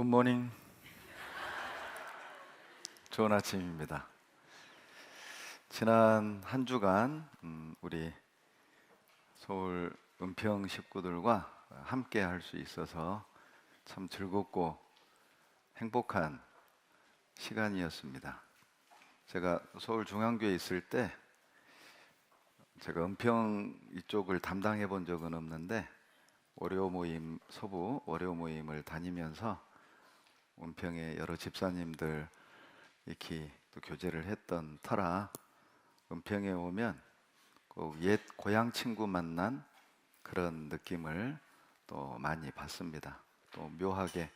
굿모닝. 좋은 아침입니다. 지난 한 주간 우리 서울 은평 식구들과 함께 할 수 있어서 참 즐겁고 행복한 시간이었습니다. 제가 서울 중앙교회에 있을 때 제가 은평 이쪽을 담당해 본 적은 없는데 월요 모임, 서부 월요 모임을 다니면서 은평의 여러 집사님들 이렇게 또 교제를 했던 터라 은평에 오면 꼭 옛 고향 친구 만난 그런 느낌을 또 많이 받습니다. 또 묘하게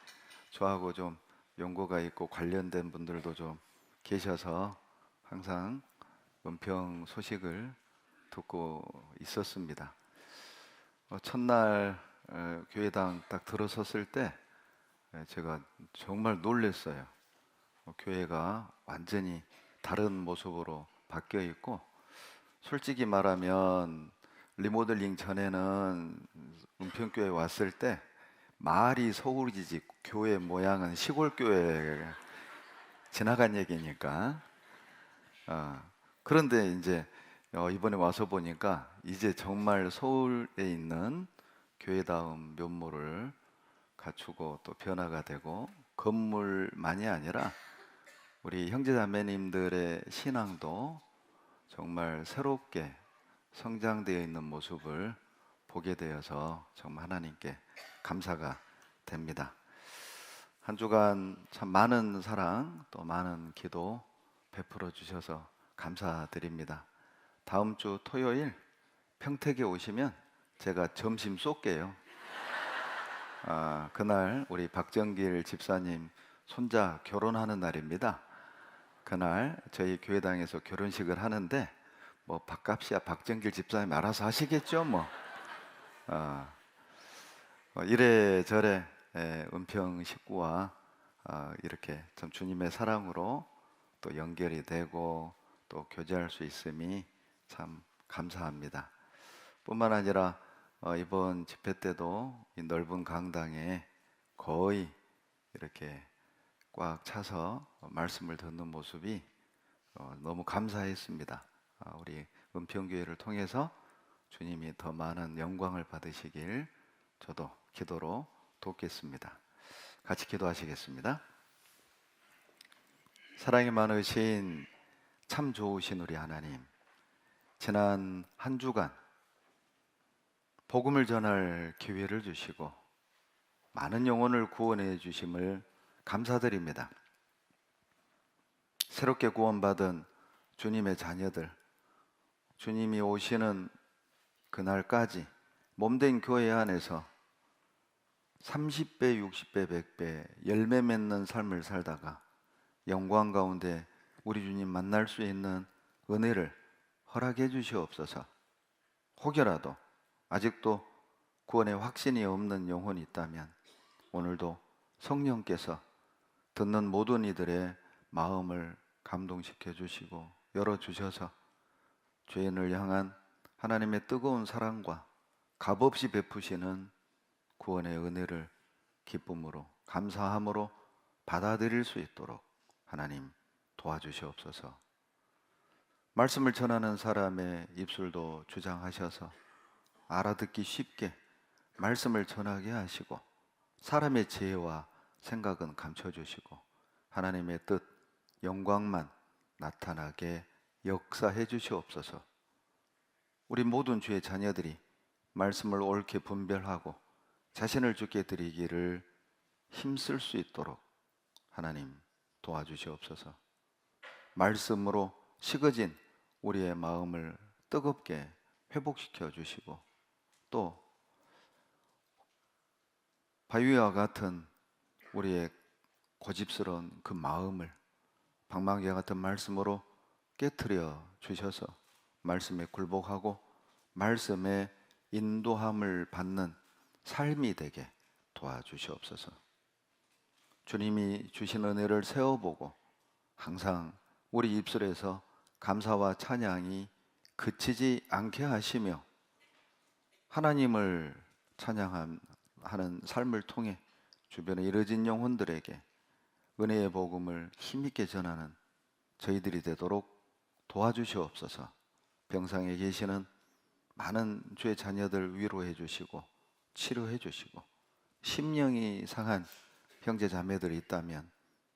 저하고 좀 연고가 있고 관련된 분들도 좀 계셔서 항상 은평 소식을 듣고 있었습니다. 첫날 교회당 딱 들어섰을 때 제가 정말 놀랐어요. 교회가 완전히 다른 모습으로 바뀌어 있고, 솔직히 말하면 리모델링 전에는 은평교회 왔을 때 마을이 서울이지 교회 모양은 시골교회 지나간 얘기니까. 그런데 이제 이번에 와서 보니까 이제 정말 서울에 있는 교회다운 면모를 갖추고 또 변화가 되고, 건물만이 아니라 우리 형제자매님들의 신앙도 정말 새롭게 성장되어 있는 모습을 보게 되어서 정말 하나님께 감사가 됩니다. 한 주간 참 많은 사랑 또 많은 기도 베풀어 주셔서 감사드립니다. 다음 주 토요일 평택에 오시면 제가 점심 쏠게요. 그날 우리 박정길 집사님 손자 결혼하는 날입니다. 그날 저희 교회당에서 결혼식을 하는데 뭐 밥값이야 박정길 집사님 알아서 하시겠죠 뭐. 이래저래 은평 식구와 이렇게 참 주님의 사랑으로 또 연결이 되고 또 교제할 수 있음이 참 감사합니다. 뿐만 아니라 이번 집회 때도 이 넓은 강당에 거의 이렇게 꽉 차서 말씀을 듣는 모습이 너무 감사했습니다. 우리 은평교회를 통해서 주님이 더 많은 영광을 받으시길 저도 기도로 돕겠습니다. 같이 기도하시겠습니다. 사랑이 많으신 참 좋으신 우리 하나님, 지난 한 주간 복음을 전할 기회를 주시고 많은 영혼을 구원해 주심을 감사드립니다. 새롭게 구원받은 주님의 자녀들, 주님이 오시는 그날까지 몸된 교회 안에서 30배, 60배, 100배 열매 맺는 삶을 살다가 영광 가운데 우리 주님 만날 수 있는 은혜를 허락해 주시옵소서. 혹여라도 아직도 구원의 확신이 없는 영혼이 있다면 오늘도 성령께서 듣는 모든 이들의 마음을 감동시켜 주시고 열어주셔서 죄인을 향한 하나님의 뜨거운 사랑과 값없이 베푸시는 구원의 은혜를 기쁨으로 감사함으로 받아들일 수 있도록 하나님 도와주시옵소서. 말씀을 전하는 사람의 입술도 주장하셔서 알아듣기 쉽게 말씀을 전하게 하시고 사람의 지혜와 생각은 감춰주시고 하나님의 뜻, 영광만 나타나게 역사해 주시옵소서. 우리 모든 주의 자녀들이 말씀을 옳게 분별하고 자신을 주께 드리기를 힘쓸 수 있도록 하나님 도와주시옵소서. 말씀으로 식어진 우리의 마음을 뜨겁게 회복시켜 주시고 또 바위와 같은 우리의 고집스러운 그 마음을 방망이와 같은 말씀으로 깨트려 주셔서 말씀에 굴복하고 말씀에 인도함을 받는 삶이 되게 도와주시옵소서. 주님이 주신 은혜를 세워보고 항상 우리 입술에서 감사와 찬양이 그치지 않게 하시며 하나님을 찬양하는 삶을 통해 주변에 이뤄진 영혼들에게 은혜의 복음을 힘있게 전하는 저희들이 되도록 도와주시옵소서. 병상에 계시는 많은 주의 자녀들 위로해 주시고 치료해 주시고, 심령이 상한 형제 자매들이 있다면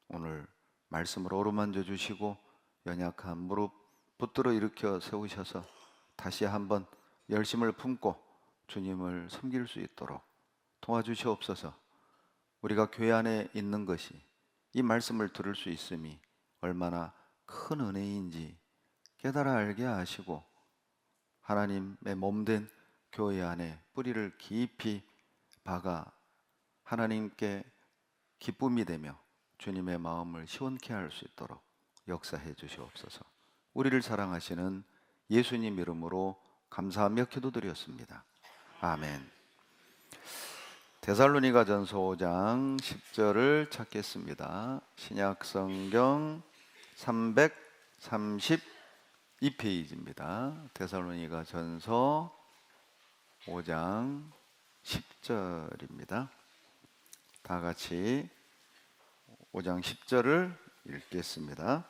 오늘 말씀을 어루만져 주시고 연약한 무릎 붙들어 일으켜 세우셔서 다시 한번 열심을 품고 주님을 섬길 수 있도록 도와주시옵소서. 우리가 교회 안에 있는 것이, 이 말씀을 들을 수 있음이 얼마나 큰 은혜인지 깨달아 알게 하시고 하나님의 몸된 교회 안에 뿌리를 깊이 박아 하나님께 기쁨이 되며 주님의 마음을 시원케 할 수 있도록 역사해 주시옵소서. 우리를 사랑하시는 예수님 이름으로 감사하며 기도드렸습니다. 아멘. 데살로니가전서 5장 10절을 찾겠습니다. 신약 성경 332페이지입니다. 데살로니가전서 5장 10절입니다. 다 같이 5장 10절을 읽겠습니다.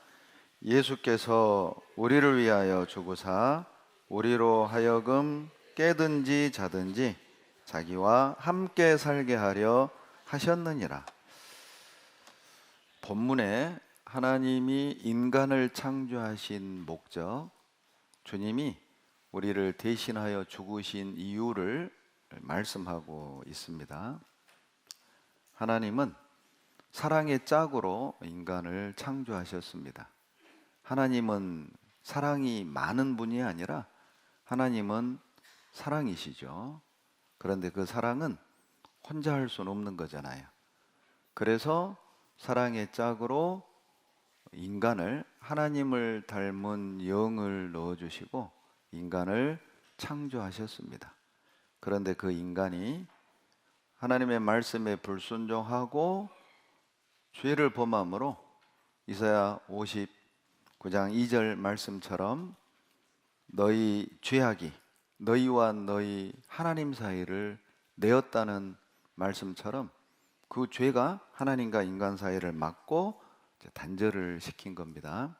예수께서 우리를 위하여 죽으사 우리로 하여금 깨든지 자든지 자기와 함께 살게 하려 하셨느니라. 본문에 하나님이 인간을 창조하신 목적, 주님이 우리를 대신하여 죽으신 이유를 말씀하고 있습니다. 하나님은 사랑의 짝으로 인간을 창조하셨습니다. 하나님은 사랑이 많은 분이 아니라 하나님은 사랑이시죠. 그런데 그 사랑은 혼자 할 수는 없는 거잖아요. 그래서 사랑의 짝으로 인간을, 하나님을 닮은 영을 넣어주시고 인간을 창조하셨습니다. 그런데 그 인간이 하나님의 말씀에 불순종하고 죄를 범함으로 이사야 59장 2절 말씀처럼 너희 죄악이 너희와 너희 하나님 사이를 내었다는 말씀처럼 그 죄가 하나님과 인간 사이를 막고 단절을 시킨 겁니다.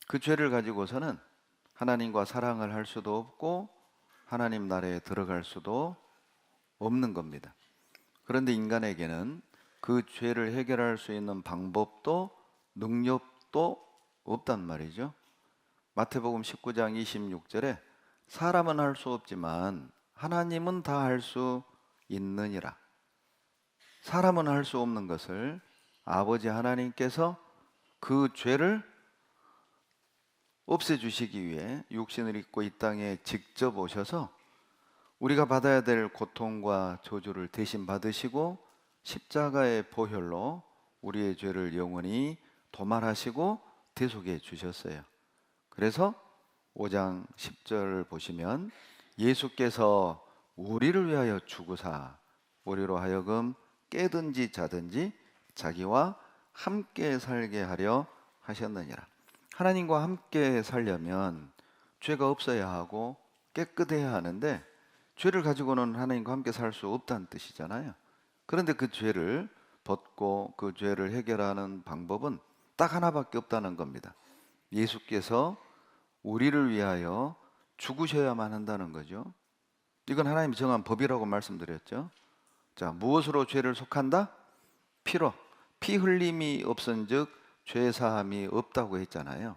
그 죄를 가지고서는 하나님과 사랑을 할 수도 없고 하나님 나라에 들어갈 수도 없는 겁니다. 그런데 인간에게는 그 죄를 해결할 수 있는 방법도 능력도 없단 말이죠. 마태복음 19장 26절에 사람은 할 수 없지만 하나님은 다 할 수 있느니라. 사람은 할 수 없는 것을 아버지 하나님께서 그 죄를 없애주시기 위해 육신을 입고 이 땅에 직접 오셔서 우리가 받아야 될 고통과 저주를 대신 받으시고 십자가의 보혈로 우리의 죄를 영원히 도말하시고 대속해 주셨어요. 그래서 5장 10절을 보시면 예수께서 우리를 위하여 죽으사 우리로 하여금 깨든지 자든지 자기와 함께 살게 하려 하셨느니라. 하나님과 함께 살려면 죄가 없어야 하고 깨끗해야 하는데 죄를 가지고는 하나님과 함께 살 수 없다는 뜻이잖아요. 그런데 그 죄를 벗고 그 죄를 해결하는 방법은 딱 하나밖에 없다는 겁니다. 예수께서 우리를 위하여 죽으셔야만 한다는 거죠. 이건 하나님이 정한 법이라고 말씀드렸죠. 자, 무엇으로 죄를 속한다? 피로. 피 흘림이 없은즉 죄 사함이 없다고 했잖아요.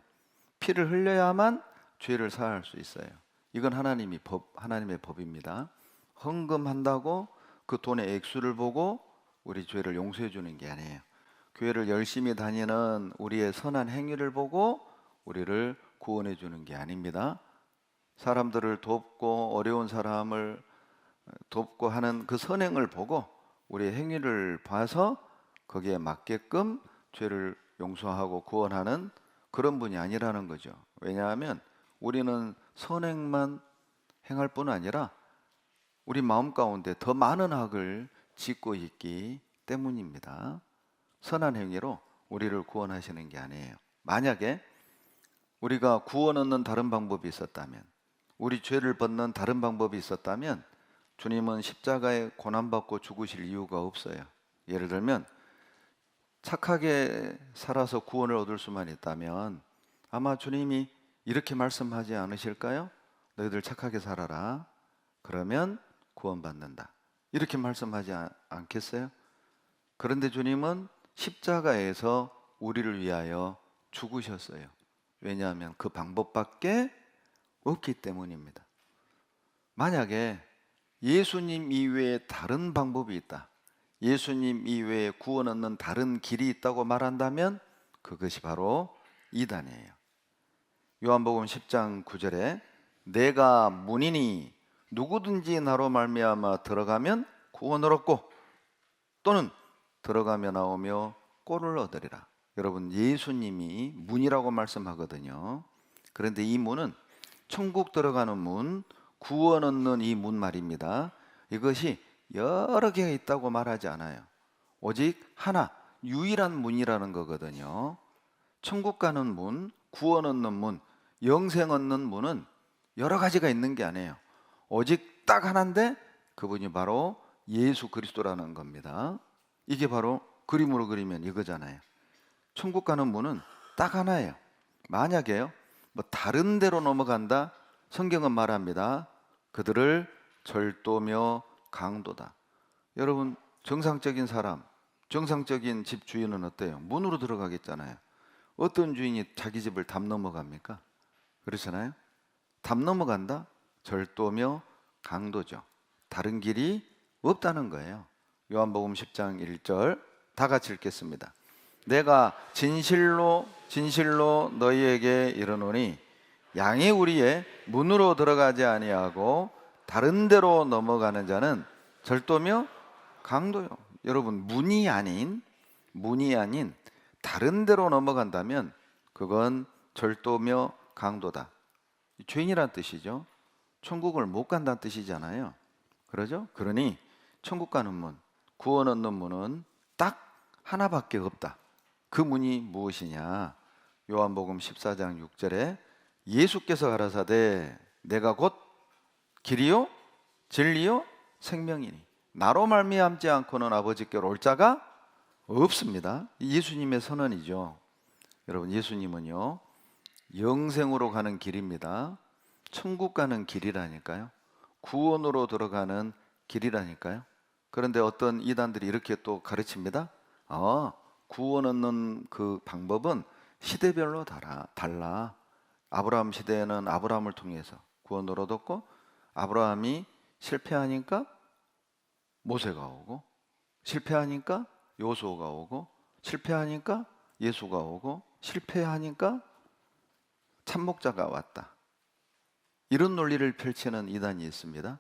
피를 흘려야만 죄를 사할 수 있어요. 이건 하나님의 법입니다. 헌금한다고 그 돈의 액수를 보고 우리 죄를 용서해 주는 게 아니에요. 교회를 열심히 다니는 우리의 선한 행위를 보고 우리를 구원해 주는 게 아닙니다. 사람들을 돕고 어려운 사람을 돕고 하는 그 선행을 보고 우리의 행위를 봐서 거기에 맞게끔 죄를 용서하고 구원하는 그런 분이 아니라는 거죠. 왜냐하면 우리는 선행만 행할 뿐 아니라 우리 마음 가운데 더 많은 악을 짓고 있기 때문입니다. 선한 행위로 우리를 구원하시는 게 아니에요. 만약에 우리가 구원 얻는 다른 방법이 있었다면, 우리 죄를 벗는 다른 방법이 있었다면 주님은 십자가에 고난받고 죽으실 이유가 없어요. 예를 들면 착하게 살아서 구원을 얻을 수만 있다면 아마 주님이 이렇게 말씀하지 않으실까요? 너희들 착하게 살아라. 그러면 구원받는다. 이렇게 말씀하지 않겠어요? 그런데 주님은 십자가에서 우리를 위하여 죽으셨어요. 왜냐하면 그 방법밖에 없기 때문입니다. 만약에 예수님 이외에 다른 방법이 있다, 예수님 이외에 구원 얻는 다른 길이 있다고 말한다면 그것이 바로 이단이에요. 요한복음 10장 9절에 내가 문이니 누구든지 나로 말미암아 들어가면 구원을 얻고 또는 들어가며 나오며 꼴을 얻으리라. 여러분, 예수님이 문이라고 말씀하거든요. 그런데 이 문은 천국 들어가는 문, 구원 얻는 이 문 말입니다. 이것이 여러 개가 있다고 말하지 않아요. 오직 하나, 유일한 문이라는 거거든요. 천국 가는 문, 구원 얻는 문, 영생 얻는 문은 여러 가지가 있는 게 아니에요. 오직 딱 하나인데 그분이 바로 예수 그리스도라는 겁니다. 이게 바로 그림으로 그리면 이거잖아요. 천국 가는 문은 딱 하나예요. 만약에요, 뭐 다른 데로 넘어간다, 성경은 말합니다. 그들을 절도며 강도다. 여러분, 정상적인 사람, 정상적인 집 주인은 어때요? 문으로 들어가겠잖아요. 어떤 주인이 자기 집을 담 넘어갑니까? 그렇잖아요. 담 넘어간다? 절도며 강도죠. 다른 길이 없다는 거예요. 요한복음 10장 1절 다 같이 읽겠습니다. 내가 진실로 진실로 너희에게 이르노니 양의 우리의 문으로 들어가지 아니하고 다른 데로 넘어가는 자는 절도며 강도요. 여러분, 문이 아닌 다른 데로 넘어간다면 그건 절도며 강도다. 죄인이란 뜻이죠. 천국을 못 간다는 뜻이잖아요. 그러죠? 그러니 천국 가는 문, 구원 얻는 문은 딱 하나밖에 없다. 그 문이 무엇이냐? 요한복음 14장 6절에 예수께서 가라사대 내가 곧 길이요 진리요 생명이니 나로 말미암지 않고는 아버지께로 올 자가 없습니다. 예수님의 선언이죠. 여러분, 예수님은요 영생으로 가는 길입니다. 천국 가는 길이라니까요. 구원으로 들어가는 길이라니까요. 그런데 어떤 이단들이 이렇게 또 가르칩니다. 구원 얻는 그 방법은 시대별로 달라. 아브라함 시대에는 아브라함을 통해서 구원을 얻었고, 아브라함이 실패하니까 모세가 오고, 실패하니까 요수아가 오고, 실패하니까 예수가 오고, 실패하니까 참목자가 왔다. 이런 논리를 펼치는 이단이 있습니다.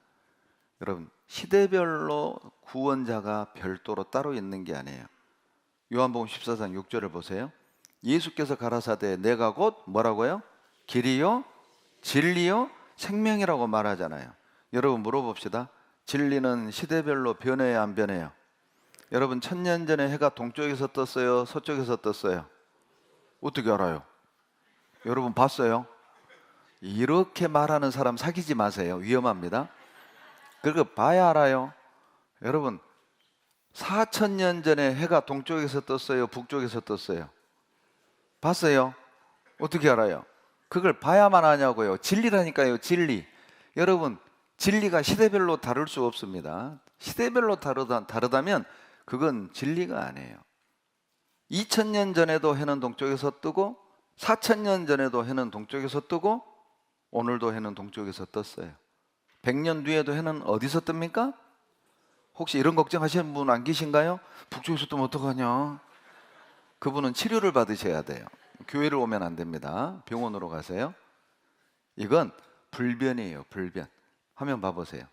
여러분, 시대별로 구원자가 별도로 따로 있는 게 아니에요. 요한복음 14장 6절을 보세요. 예수께서 가라사대 내가 곧 뭐라고요? 길이요 진리요 생명이라고 말하잖아요. 여러분, 물어봅시다. 진리는 시대별로 변해야 안 변해요? 여러분, 1000년 전에 해가 동쪽에서 떴어요? 서쪽에서 떴어요? 어떻게 알아요? 여러분 봤어요? 이렇게 말하는 사람 사귀지 마세요. 위험합니다. 그거 봐야 알아요. 여러분, 4000년 전에 해가 동쪽에서 떴어요? 북쪽에서 떴어요? 봤어요? 어떻게 알아요? 그걸 봐야만 하냐고요. 진리라니까요. 진리. 여러분, 진리가 시대별로 다를 수 없습니다. 시대별로 다르다면 그건 진리가 아니에요. 2000년 전에도 해는 동쪽에서 뜨고 4000년 전에도 해는 동쪽에서 뜨고 오늘도 해는 동쪽에서 떴어요. 100년 뒤에도 해는 어디서 뜹니까? 혹시 이런 걱정하시는 분 안 계신가요? 북쪽에서 뜨면 어떡하냐? 그분은 치료를 받으셔야 돼요. 교회를 오면 안 됩니다. 병원으로 가세요. 이건 불변이에요. 불변. 화면 봐보세요.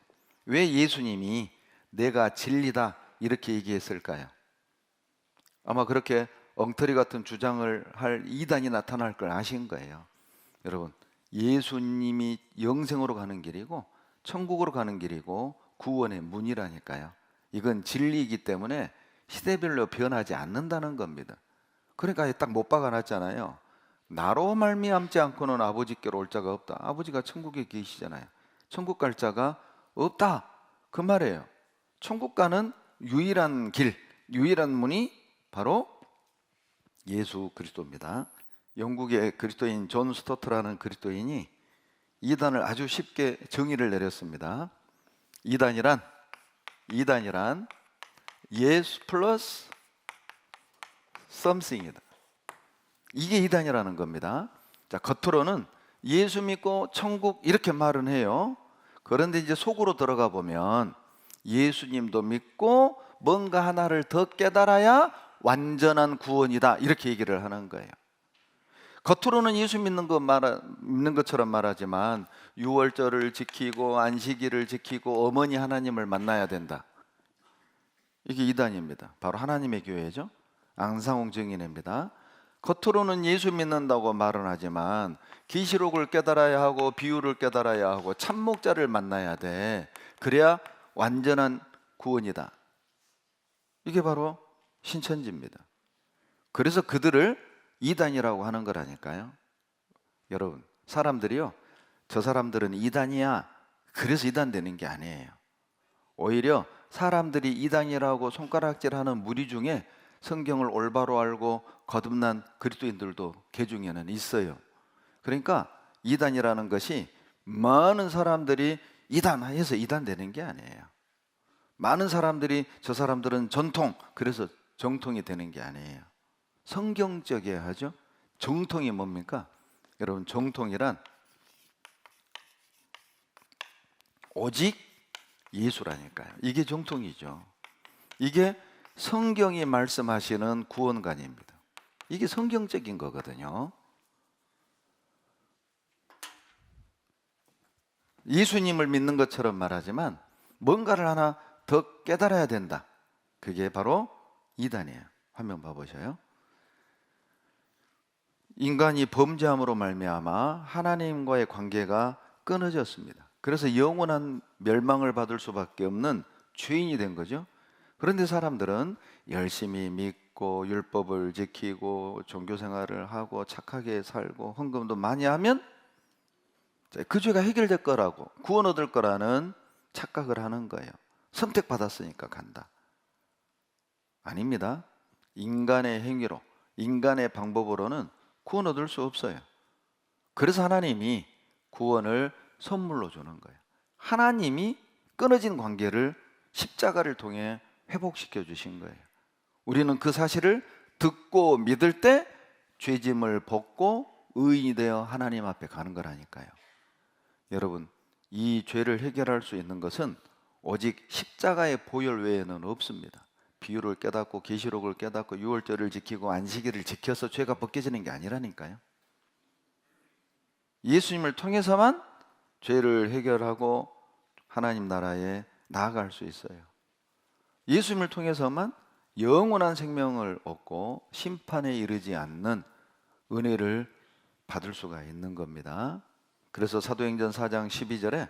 왜 예수님이 내가 진리다 이렇게 얘기했을까요? 아마 그렇게 엉터리 같은 주장을 할 이단이 나타날 걸 아신 거예요. 여러분, 예수님이 영생으로 가는 길이고 천국으로 가는 길이고 구원의 문이라니까요. 이건 진리이기 때문에 시대별로 변하지 않는다는 겁니다. 그러니까 딱 못 박아놨잖아요. 나로 말미암지 않고는 아버지께로 올 자가 없다. 아버지가 천국에 계시잖아요. 천국 갈 자가 없다. 그 말이에요. 천국 가는 유일한 길, 유일한 문이 바로 예수 그리스도입니다. 영국의 그리스도인 존 스토트라는 그리스도인이 이단을 아주 쉽게 정의를 내렸습니다. 이단이란 예수 플러스 something이다. 이게 이단이라는 겁니다. 자, 겉으로는 예수 믿고 천국 이렇게 말은 해요. 그런데 이제 속으로 들어가 보면 예수님도 믿고 뭔가 하나를 더 깨달아야 완전한 구원이다, 이렇게 얘기를 하는 거예요. 겉으로는 예수 믿는 것처럼 말하지만 유월절을 지키고 안식일을 지키고 어머니 하나님을 만나야 된다. 이게 이단입니다. 바로 하나님의 교회죠. 앙상홍 증인입니다. 겉으로는 예수 믿는다고 말은 하지만 계시록을 깨달아야 하고 비유를 깨달아야 하고 참목자를 만나야 돼. 그래야 완전한 구원이다. 이게 바로 신천지입니다. 그래서 그들을 이단이라고 하는 거라니까요. 여러분, 사람들이요, 저 사람들은 이단이야, 그래서 이단 되는 게 아니에요. 오히려 사람들이 이단이라고 손가락질하는 무리 중에 성경을 올바로 알고 거듭난 그리스도인들도 개 중에는 있어요. 그러니까 이단이라는 것이 많은 사람들이 이단해서 이단되는 게 아니에요. 많은 사람들이 저 사람들은 전통, 그래서 정통이 되는 게 아니에요. 성경적이어야 하죠. 정통이 뭡니까? 여러분, 정통이란 오직 예수라니까요. 이게 정통이죠. 이게 성경이 말씀하시는 구원관입니다. 이게 성경적인 거거든요. 예수님을 믿는 것처럼 말하지만 뭔가를 하나 더 깨달아야 된다. 그게 바로 이단이에요. 화면 봐보셔요. 인간이 범죄함으로 말미암아 하나님과의 관계가 끊어졌습니다. 그래서 영원한 멸망을 받을 수밖에 없는 죄인이 된 거죠. 그런데 사람들은 열심히 믿고 율법을 지키고 종교생활을 하고 착하게 살고 헌금도 많이 하면 그 죄가 해결될 거라고, 구원 얻을 거라는 착각을 하는 거예요. 선택받았으니까 간다. 아닙니다. 인간의 행위로, 인간의 방법으로는 구원 얻을 수 없어요. 그래서 하나님이 구원을 선물로 주는 거예요. 하나님이 끊어진 관계를 십자가를 통해 회복시켜 주신 거예요. 우리는 그 사실을 듣고 믿을 때 죄짐을 벗고 의인이 되어 하나님 앞에 가는 거라니까요. 여러분, 이 죄를 해결할 수 있는 것은 오직 십자가의 보혈 외에는 없습니다. 비유를 깨닫고 계시록을 깨닫고 유월절을 지키고 안식일을 지켜서 죄가 벗겨지는 게 아니라니까요. 예수님을 통해서만 죄를 해결하고 하나님 나라에 나아갈 수 있어요. 예수님을 통해서만 영원한 생명을 얻고 심판에 이르지 않는 은혜를 받을 수가 있는 겁니다. 그래서 사도행전 4장 12절에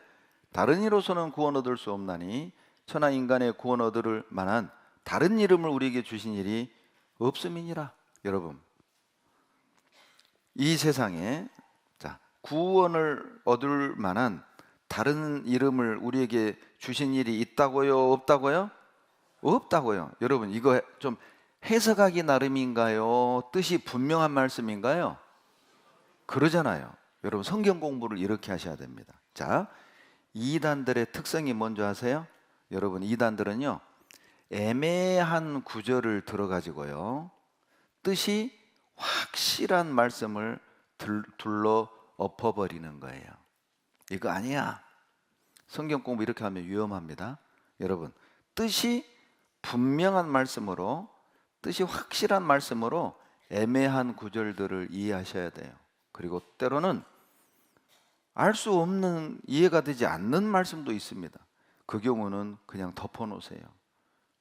다른 이로서는 구원 얻을 수 없나니 천하 인간의 구원 얻을 만한 다른 이름을 우리에게 주신 일이 없음이니라. 여러분, 이 세상에 구원을 얻을 만한 다른 이름을 우리에게 주신 일이 있다고요? 없다고요? 없다고요. 여러분, 이거 좀 해석하기 나름인가요? 뜻이 분명한 말씀인가요? 그러잖아요. 여러분, 성경 공부를 이렇게 하셔야 됩니다. 자, 이단들의 특성이 뭔지 아세요? 여러분, 이단들은요, 애매한 구절을 들어가지고요, 뜻이 확실한 말씀을 둘러 엎어버리는 거예요. 이거 아니야. 성경 공부 이렇게 하면 위험합니다. 여러분, 뜻이 분명한 말씀으로, 뜻이 확실한 말씀으로 애매한 구절들을 이해하셔야 돼요. 그리고 때로는 알 수 없는, 이해가 되지 않는 말씀도 있습니다. 그 경우는 그냥 덮어놓으세요.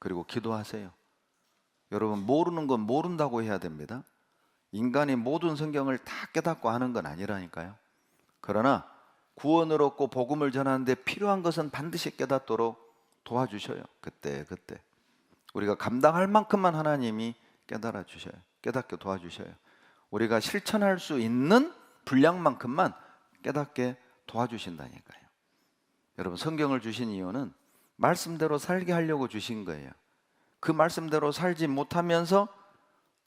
그리고 기도하세요. 여러분, 모르는 건 모른다고 해야 됩니다. 인간이 모든 성경을 다 깨닫고 하는 건 아니라니까요. 그러나 구원을 얻고 복음을 전하는데 필요한 것은 반드시 깨닫도록 도와주셔요. 그때 우리가 감당할 만큼만 하나님이 깨달아 주셔요. 깨닫게 도와주셔요. 우리가 실천할 수 있는 분량만큼만 깨닫게 도와주신다니까요. 여러분, 성경을 주신 이유는 말씀대로 살게 하려고 주신 거예요. 그 말씀대로 살지 못하면서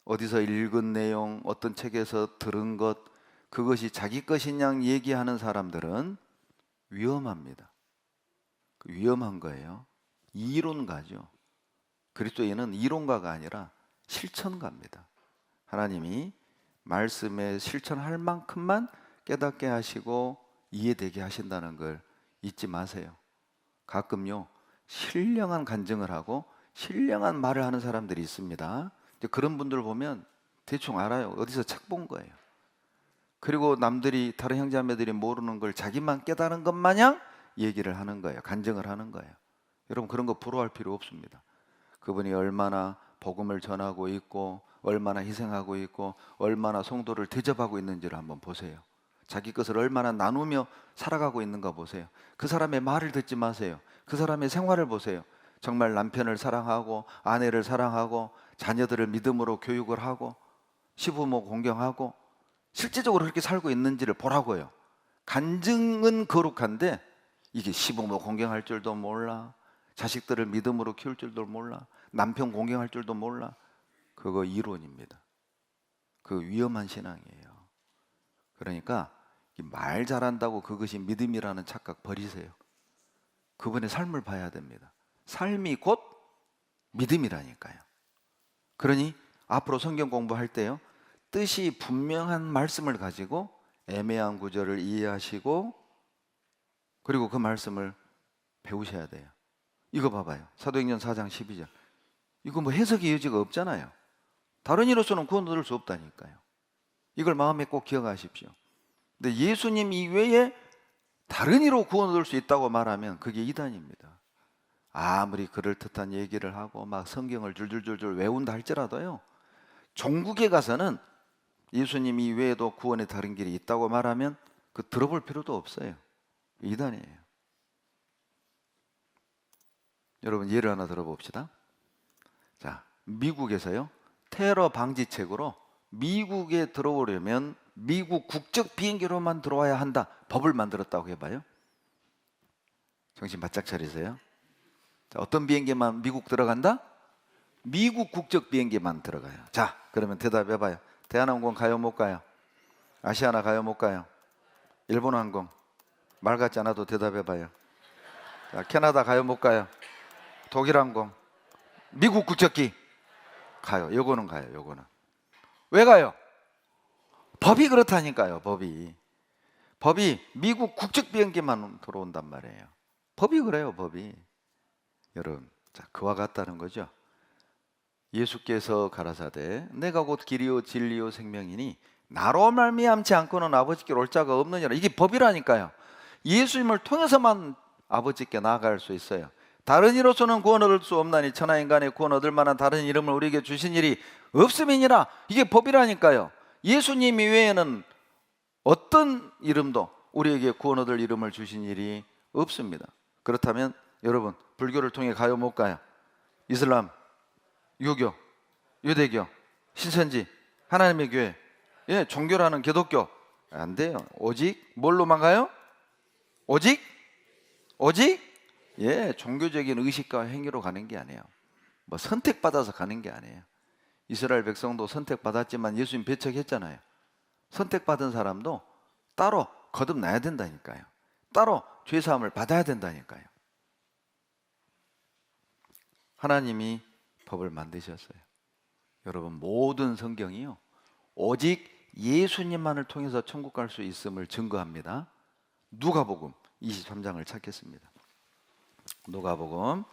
어디서 읽은 내용, 어떤 책에서 들은 것, 그것이 자기 것인 양 얘기하는 사람들은 위험합니다. 위험한 거예요. 이론가죠. 그리스도인은 이론가가 아니라 실천가입니다. 하나님이 말씀에 실천할 만큼만 깨닫게 하시고 이해되게 하신다는 걸 잊지 마세요. 가끔요, 신령한 간증을 하고 신령한 말을 하는 사람들이 있습니다. 그런 분들 보면 대충 알아요. 어디서 책 본 거예요. 그리고 남들이, 다른 형제자매들이 모르는 걸 자기만 깨달은 것 마냥 얘기를 하는 거예요. 간증을 하는 거예요. 여러분, 그런 거 부러워할 필요 없습니다. 그분이 얼마나 복음을 전하고 있고, 얼마나 희생하고 있고, 얼마나 성도를 대접하고 있는지를 한번 보세요. 자기 것을 얼마나 나누며 살아가고 있는가 보세요. 그 사람의 말을 듣지 마세요. 그 사람의 생활을 보세요. 정말 남편을 사랑하고, 아내를 사랑하고, 자녀들을 믿음으로 교육을 하고, 시부모 공경하고, 실제적으로 그렇게 살고 있는지를 보라고요. 간증은 거룩한데 이게 시부모 공경할 줄도 몰라, 자식들을 믿음으로 키울 줄도 몰라, 남편 공경할 줄도 몰라. 그거 이론입니다. 그 위험한 신앙이에요. 그러니까 말 잘한다고 그것이 믿음이라는 착각 버리세요. 그분의 삶을 봐야 됩니다. 삶이 곧 믿음이라니까요. 그러니 앞으로 성경 공부할 때요, 뜻이 분명한 말씀을 가지고 애매한 구절을 이해하시고, 그리고 그 말씀을 배우셔야 돼요. 이거 봐봐요. 사도행전 4장 12절. 이거 뭐 해석의 여지가 없잖아요. 다른 이로서는 구원 얻을 수 없다니까요. 이걸 마음에 꼭 기억하십시오. 근데 예수님 이외에 다른 이로 구원 얻을 수 있다고 말하면 그게 이단입니다. 아무리 그럴듯한 얘기를 하고 막 성경을 줄줄줄줄 외운다 할지라도요, 종국에 가서는 예수님 이외에도 구원의 다른 길이 있다고 말하면 그 들어볼 필요도 없어요. 이단이에요. 여러분, 예를 하나 들어봅시다. 자, 미국에서요, 테러 방지책으로 미국에 들어오려면 미국 국적 비행기로만 들어와야 한다, 법을 만들었다고 해봐요. 정신 바짝 차리세요. 자, 어떤 비행기만 미국 들어간다? 미국 국적 비행기만 들어가요. 자, 그러면 대답해봐요. 대한항공 가요 못 가요? 아시아나 가요 못 가요? 일본항공? 말 같지 않아도 대답해봐요. 자, 캐나다 가요 못 가요? 독일항공? 미국 국적기? 가요. 요거는 가요. 요거는. 왜 가요? 법이 그렇다니까요. 법이 미국 국적 비행기만 들어온단 말이에요. 법이 그래요. 법이. 여러분, 자, 그와 같다는 거죠. 예수께서 가라사대 내가 곧 길이요 진리요 생명이니 나로 말미암지 않고는 아버지께 올 자가 없느니라. 이게 법이라니까요. 예수님을 통해서만 아버지께 나아갈 수 있어요. 다른 이로서는 구원 얻을 수 없나니 천하인간의 구원 얻을 만한 다른 이름을 우리에게 주신 일이 없음이니라. 이게 법이라니까요. 예수님 이외에는 어떤 이름도 우리에게 구원 얻을 이름을 주신 일이 없습니다. 그렇다면 여러분, 불교를 통해 가요 못 가요? 이슬람, 유교, 유대교, 신천지, 하나님의 교회, 예, 종교라는 기독교 안 돼요. 오직 뭘로만 가요? 오직 예, 종교적인 의식과 행위로 가는 게 아니에요. 뭐 선택받아서 가는 게 아니에요. 이스라엘 백성도 선택받았지만 예수님 배척했잖아요. 선택받은 사람도 따로 거듭나야 된다니까요. 따로 죄사함을 받아야 된다니까요. 하나님이 법을 만드셨어요. 여러분, 모든 성경이요, 오직 예수님만을 통해서 천국 갈 수 있음을 증거합니다. 누가복음 23장을 찾겠습니다. 누가복음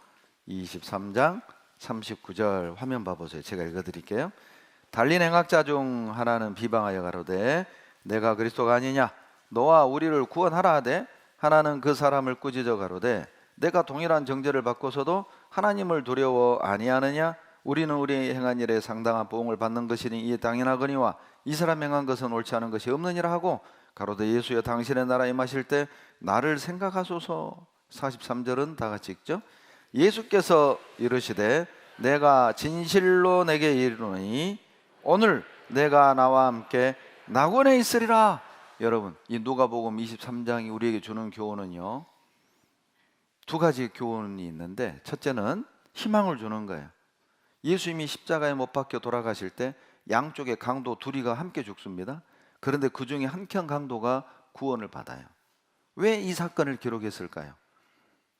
23장 39절 화면 봐보세요. 제가 읽어드릴게요. 달린 행악자 중 하나는 비방하여 가로되 내가 그리스도가 아니냐 너와 우리를 구원하라 하되, 하나는 그 사람을 꾸짖어 가로되 내가 동일한 정죄를 받고서도 하나님을 두려워 아니하느냐? 우리는 우리 행한 일에 상당한 보응을 받는 것이니 이에 당연하거니와 이 사람 행한 것은 옳지 않은 것이 없느니라 하고, 가로되 예수여 당신의 나라 임하실 때 나를 생각하소서. 43절은 다 같이 읽죠. 예수께서 이르시되 내가 진실로 내게 이르노니 오늘 내가 나와 함께 낙원에 있으리라. 여러분, 이 누가복음 23장이 우리에게 주는 교훈은요, 두 가지 교훈이 있는데, 첫째는 희망을 주는 거예요. 예수님이 십자가에 못 박혀 돌아가실 때 양쪽에 강도 둘이가 함께 죽습니다. 그런데 그 중에 한 켠 강도가 구원을 받아요. 왜 이 사건을 기록했을까요?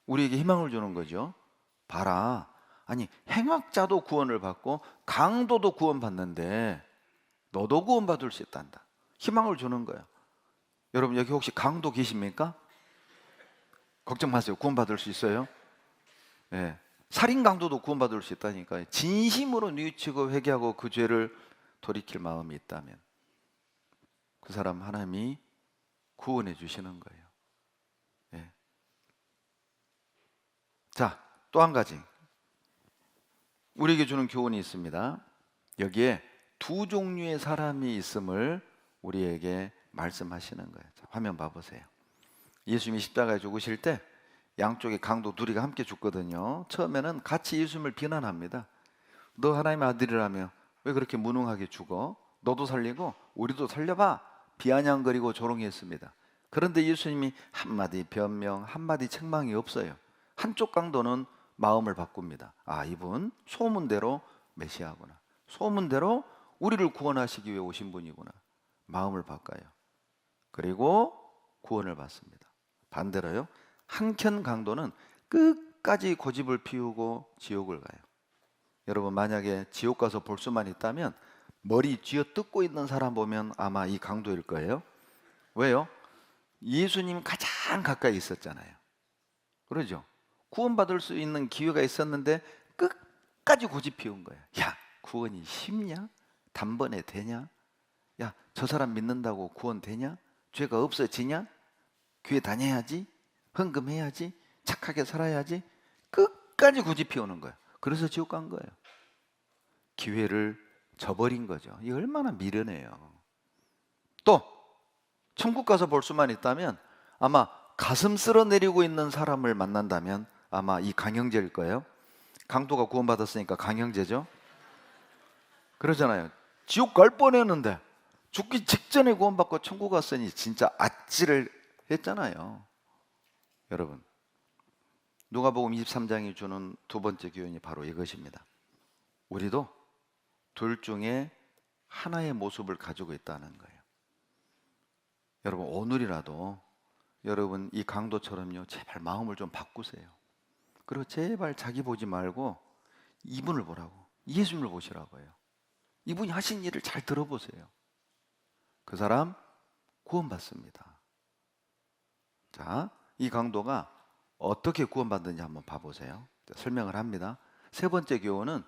우리에게 희망을 주는 거죠. 봐라, 아니 행악자도 구원을 받고 강도도 구원받는데 너도 구원받을 수 있단다. 희망을 주는 거예요. 여러분 여기 혹시 강도 계십니까? 걱정 마세요. 구원받을 수 있어요. 예. 살인 강도도 구원받을 수 있다니까요. 진심으로 뉘우치고 회개하고 그 죄를 돌이킬 마음이 있다면 그 사람 하나님이 구원해 주시는 거예요. 예. 자, 또 한 가지 우리에게 주는 교훈이 있습니다. 여기에 두 종류의 사람이 있음을 우리에게 말씀하시는 거예요. 자, 화면 봐보세요. 예수님이 십자가에 죽으실 때 양쪽에 강도 둘이가 함께 죽거든요. 처음에는 같이 예수님을 비난합니다. 너 하나님의 아들이라며 왜 그렇게 무능하게 죽어? 너도 살리고 우리도 살려봐. 비아냥거리고 조롱했습니다. 그런데 예수님이 한마디 변명, 한마디 책망이 없어요. 한쪽 강도는 마음을 바꿉니다. 아, 이분 소문대로 메시아구나. 소문대로 우리를 구원하시기 위해 오신 분이구나. 마음을 바꿔요. 그리고 구원을 받습니다. 반대로요, 한켠 강도는 끝까지 고집을 피우고 지옥을 가요. 여러분 만약에 지옥 가서 볼 수만 있다면 머리 쥐어뜯고 있는 사람 보면 아마 이 강도일 거예요. 왜요? 예수님 가장 가까이 있었잖아요. 그러죠? 구원받을 수 있는 기회가 있었는데 끝까지 고집 피운 거예요. 야, 구원이 쉽냐? 단번에 되냐? 야, 저 사람 믿는다고 구원 되냐? 죄가 없어지냐? 교회 다녀야지, 헌금해야지, 착하게 살아야지. 끝까지 고집 피우는 거예요. 그래서 지옥 간 거예요. 기회를 저버린 거죠. 이 얼마나 미련해요. 또 천국 가서 볼 수만 있다면 아마 가슴 쓸어내리고 있는 사람을 만난다면 아마 이 강형제일 거예요. 강도가 구원받았으니까 강형제죠. 그러잖아요. 지옥 갈 뻔했는데 죽기 직전에 구원받고 천국 갔으니 진짜 아찔을 했잖아요. 여러분, 누가복음 23장이 주는 두 번째 교훈이 바로 이것입니다. 우리도 둘 중에 하나의 모습을 가지고 있다는 거예요. 여러분 오늘이라도 여러분 이 강도처럼요, 제발 마음을 좀 바꾸세요. 그리고 제발 자기 보지 말고 이분을 보라고, 예수님을 보시라고 해요. 이분이 하신 일을 잘 들어보세요. 그 사람 구원받습니다. 자, 이 강도가 어떻게 구원받는지 한번 봐보세요. 설명을 합니다. 세 번째 교훈은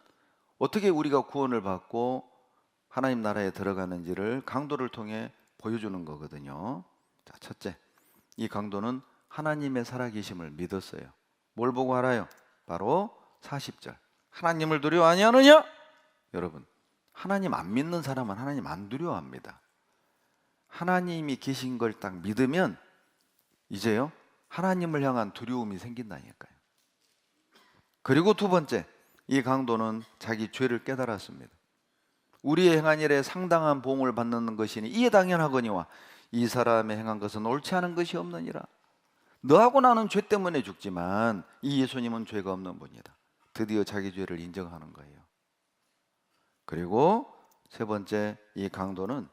어떻게 우리가 구원을 받고 하나님 나라에 들어가는지를 강도를 통해 보여주는 거거든요. 자, 첫째, 이 강도는 하나님의 살아계심을 믿었어요. 뭘 보고 알아요? 바로 40절. 하나님을 두려워 아니하느냐? 여러분, 하나님 안 믿는 사람은 하나님 안 두려워합니다. 하나님이 계신 걸 딱 믿으면 이제요, 하나님을 향한 두려움이 생긴다니까요. 그리고 두 번째, 이 강도는 자기 죄를 깨달았습니다. 우리의 행한 일에 상당한 보응을 받는 것이니 이에 당연하거니와 이 사람의 행한 것은 옳지 않은 것이 없느니라. 너하고 나는 죄 때문에 죽지만 이 예수님은 죄가 없는 분이다. 드디어 자기 죄를 인정하는 거예요. 그리고 세 번째, 이 강도는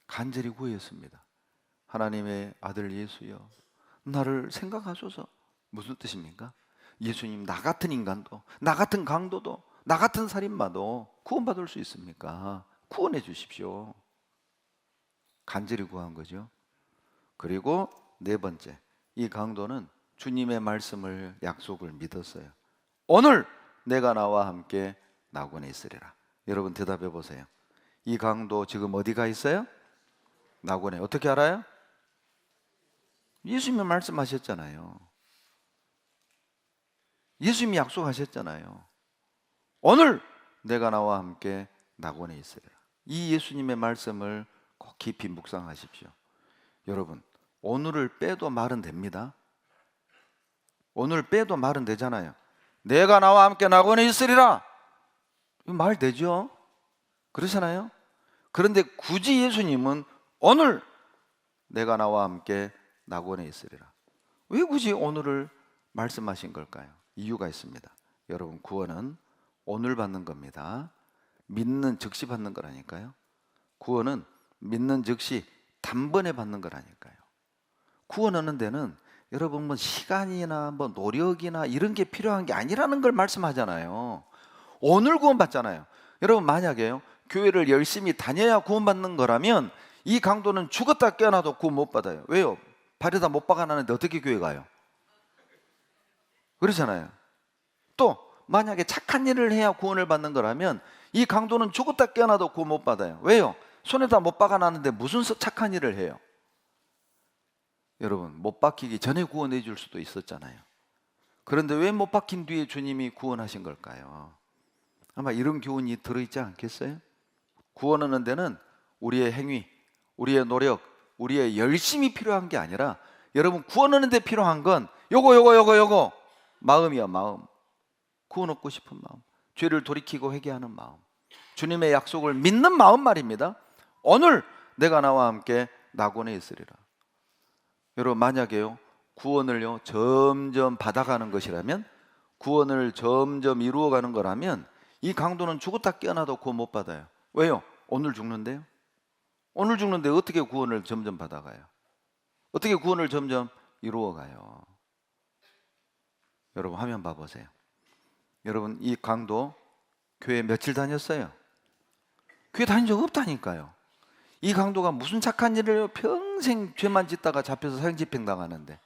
간절히 구했습니다. 하나님의 아들 예수여, 나를 생각하소서. 무슨 뜻입니까? 예수님, 나 같은 인간도, 나 같은 강도도, 나 같은 살인마도 구원받을 수 있습니까? 구원해 주십시오. 간절히 구한 거죠. 그리고 네 번째, 이 강도는 주님의 말씀을, 약속을 믿었어요. 오늘 내가 나와 함께 낙원에 있으리라. 여러분 대답해 보세요. 이 강도 지금 어디 가 있어요? 낙원에. 어떻게 알아요? 예수님이 말씀하셨잖아요. 예수님이 약속하셨잖아요. 오늘 내가 나와 함께 낙원에 있으리라. 이 예수님의 말씀을 꼭 깊이 묵상하십시오. 여러분, 오늘을 빼도 말은 됩니다. 오늘 빼도 말은 되잖아요. 내가 나와 함께 낙원에 있으리라. 말 되죠? 그러잖아요. 그런데 굳이 예수님은 오늘 내가 나와 함께 낙원에 있으리라. 왜 굳이 오늘을 말씀하신 걸까요? 이유가 있습니다. 여러분, 구원은 오늘 받는 겁니다. 믿는 즉시 받는 거라니까요. 구원은 믿는 즉시 단번에 받는 거라니까요. 구원하는 데는 여러분 뭐 시간이나 뭐 노력이나 이런 게 필요한 게 아니라는 걸 말씀하잖아요. 오늘 구원 받잖아요. 여러분 만약에요, 교회를 열심히 다녀야 구원 받는 거라면 이 강도는 죽었다 깨어나도 구원 못 받아요. 왜요? 발에다 못 박아놨는데 어떻게 교회 가요? 그렇잖아요. 또 만약에 착한 일을 해야 구원을 받는 거라면 이 강도는 죽었다 깨어나도 구원 못 받아요. 왜요? 손에다 못 박아놨는데 무슨 착한 일을 해요? 여러분, 못 박히기 전에 구원해 줄 수도 있었잖아요. 그런데 왜 못 박힌 뒤에 주님이 구원하신 걸까요? 아마 이런 교훈이 들어있지 않겠어요? 구원하는 데는 우리의 행위, 우리의 노력, 우리의 열심이 필요한 게 아니라, 여러분 구원하는 데 필요한 건 요거 마음이야. 마음. 구원 얻고 싶은 마음, 죄를 돌이키고 회개하는 마음, 주님의 약속을 믿는 마음 말입니다. 오늘 내가 나와 함께 낙원에 있으리라. 여러분 만약에요, 구원을요 점점 받아가는 것이라면, 구원을 점점 이루어가는 거라면 이 강도는 죽었다 깨어나도 구원 못 받아요. 왜요? 오늘 죽는데요. 오늘 죽는데 어떻게 구원을 점점 받아가요? 어떻게 구원을 점점 이루어가요? 여러분 화면 봐보세요. 여러분 이 강도 교회 며칠 다녔어요? 교회 다닌 적 없다니까요. 이 강도가 무슨 착한 일을 해요? 평생 죄만 짓다가 잡혀서 사형집행 당하는데,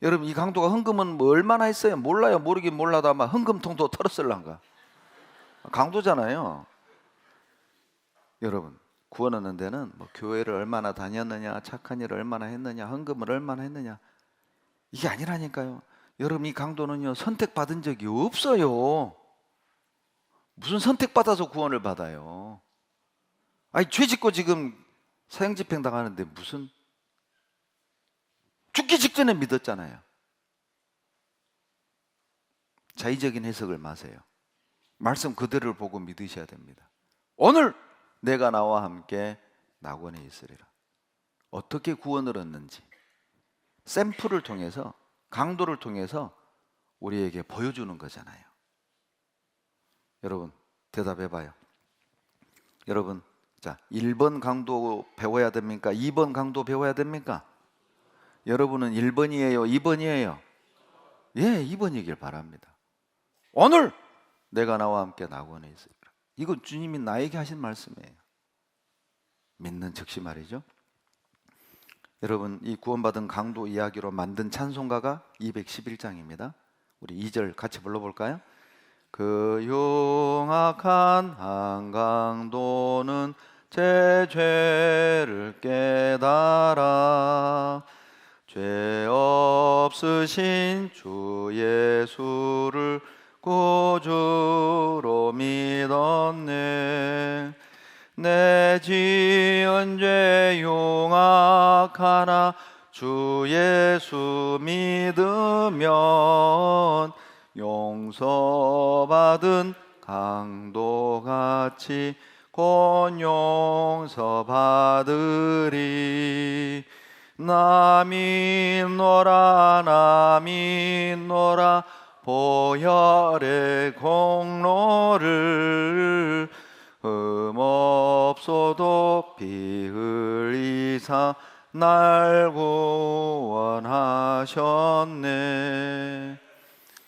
여러분 이 강도가 헌금은 뭐 얼마나 했어요? 몰라요. 모르긴 몰라도 아마 헌금통도 털었을란가. 강도잖아요. 여러분 구원하는 데는 뭐 교회를 얼마나 다녔느냐, 착한 일을 얼마나 했느냐, 헌금을 얼마나 했느냐, 이게 아니라니까요. 여러분 이 강도는요 선택받은 적이 없어요. 무슨 선택받아서 구원을 받아요? 아니 죄 짓고 지금 사형집행 당하는데 무슨, 죽기 직전에 믿었잖아요. 자의적인 해석을 마세요. 말씀 그대로를 보고 믿으셔야 됩니다. 오늘 내가 나와 함께 낙원에 있으리라. 어떻게 구원을 얻는지 샘플을 통해서, 강도를 통해서 우리에게 보여주는 거잖아요. 여러분 대답해봐요. 여러분 자 1번 강도 배워야 됩니까? 2번 강도 배워야 됩니까? 여러분은 1번이에요? 2번이에요? 예, 2번이길 바랍니다. 오늘 내가 나와 함께 낙원에 있으리라. 이건 주님이 나에게 하신 말씀이에요. 믿는 즉시 말이죠. 여러분 이 구원받은 강도 이야기로 만든 찬송가가 211장입니다. 우리 2절 같이 불러볼까요? 그 흉악한 한강도는 제 죄를 깨달아 죄 없으신 주 예수를 구주로 믿었네. 내 지은 죄 흉악하나 주 예수 믿으면 용서받은 강도같이 곧 용서받으리. 나 믿노라 보혈의 공로를 흠없어도 피 흘리사 날 구원하셨네.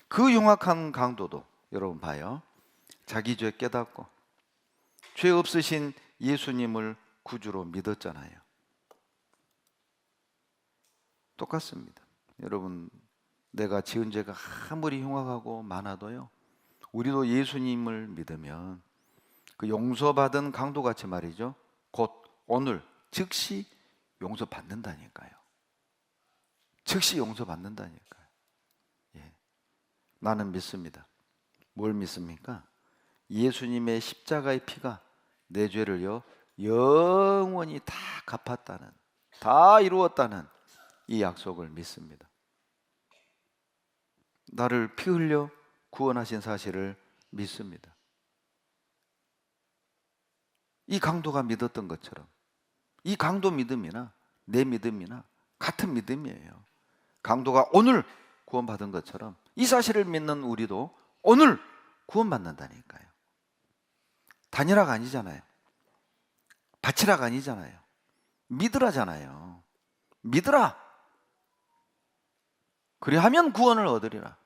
그 흉악한 강도도 여러분 봐요, 자기 죄 깨닫고 죄 없으신 예수님을 구주로 믿었잖아요. 똑같습니다. 여러분 내가 지은 죄가 아무리 흉악하고 많아도요, 우리도 예수님을 믿으면 그 용서받은 강도같이 말이죠, 곧 오늘 즉시 용서받는다니까요. 즉시 용서받는다니까요. 예. 나는 믿습니다. 뭘 믿습니까? 예수님의 십자가의 피가 내 죄를요 영원히 다 갚았다는, 다 이루었다는 이 약속을 믿습니다. 나를 피 흘려 구원하신 사실을 믿습니다. 이 강도가 믿었던 것처럼 이 강도 믿음이나 내 믿음이나 같은 믿음이에요. 강도가 오늘 구원받은 것처럼 이 사실을 믿는 우리도 오늘 구원받는다니까요. 다니라가 아니잖아요. 바치라가 아니잖아요. 믿으라잖아요. 믿으라. 그리하면 구원을 얻으리라.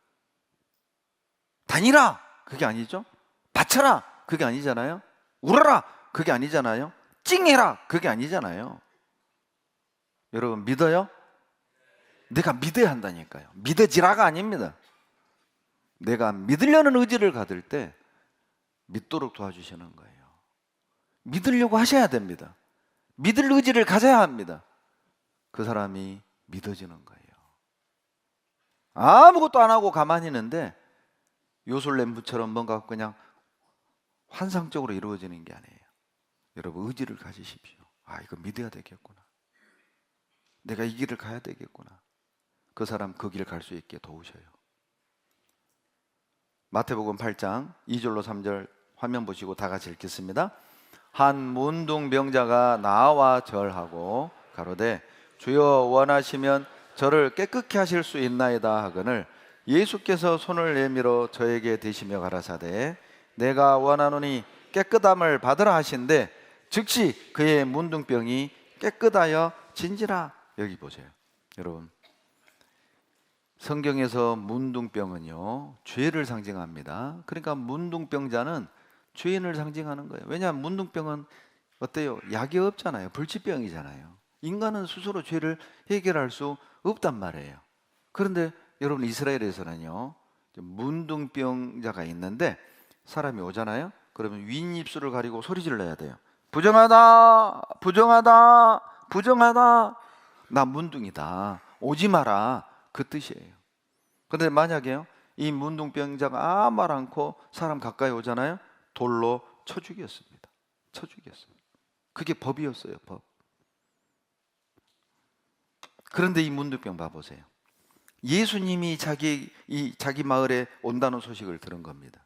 다니라. 그게 아니죠. 바쳐라. 그게 아니잖아요. 울어라. 그게 아니잖아요. 찡해라. 그게 아니잖아요. 여러분 믿어요? 내가 믿어야 한다니까요. 믿어지라가 아닙니다. 내가 믿으려는 의지를 가질 때 믿도록 도와주시는 거예요. 믿으려고 하셔야 됩니다. 믿을 의지를 가져야 합니다. 그 사람이 믿어지는 거예요. 아무것도 안 하고 가만히 있는데 요술램프처럼 뭔가 그냥 환상적으로 이루어지는 게 아니에요. 여러분 의지를 가지십시오. 아, 이거 믿어야 되겠구나. 내가 이 길을 가야 되겠구나. 그 사람 그 길 갈 수 있게 도우셔요. 마태복음 8장 2절로 3절 화면 보시고 다 같이 읽겠습니다. 한 문둥병자가 나와 절하고 가로되 주여 원하시면 저를 깨끗게 하실 수 있나이다 하거늘 예수께서 손을 내밀어 저에게 대시며 가라사대 내가 원하노니 깨끗함을 받으라 하신대 즉시 그의 문둥병이 깨끗하여 진지라. 여기 보세요. 여러분 성경에서 문둥병은요 죄를 상징합니다. 그러니까 문둥병자는 죄인을 상징하는 거예요. 왜냐하면 문둥병은 어때요? 약이 없잖아요. 불치병이잖아요. 인간은 스스로 죄를 해결할 수 없단 말이에요. 그런데 여러분 이스라엘에서는요 문둥병자가 있는데 사람이 오잖아요. 그러면 윗입술을 가리고 소리 질러야 돼요. 부정하다, 부정하다, 부정하다. 나 문둥이다. 오지 마라. 그 뜻이에요. 그런데 만약에요 이 문둥병자가 아무 말 않고 사람 가까이 오잖아요. 돌로 쳐 죽였습니다. 쳐 죽였어요. 그게 법이었어요. 법. 그런데 이 문둥병 봐보세요. 예수님이 자기 마을에 온다는 소식을 들은 겁니다.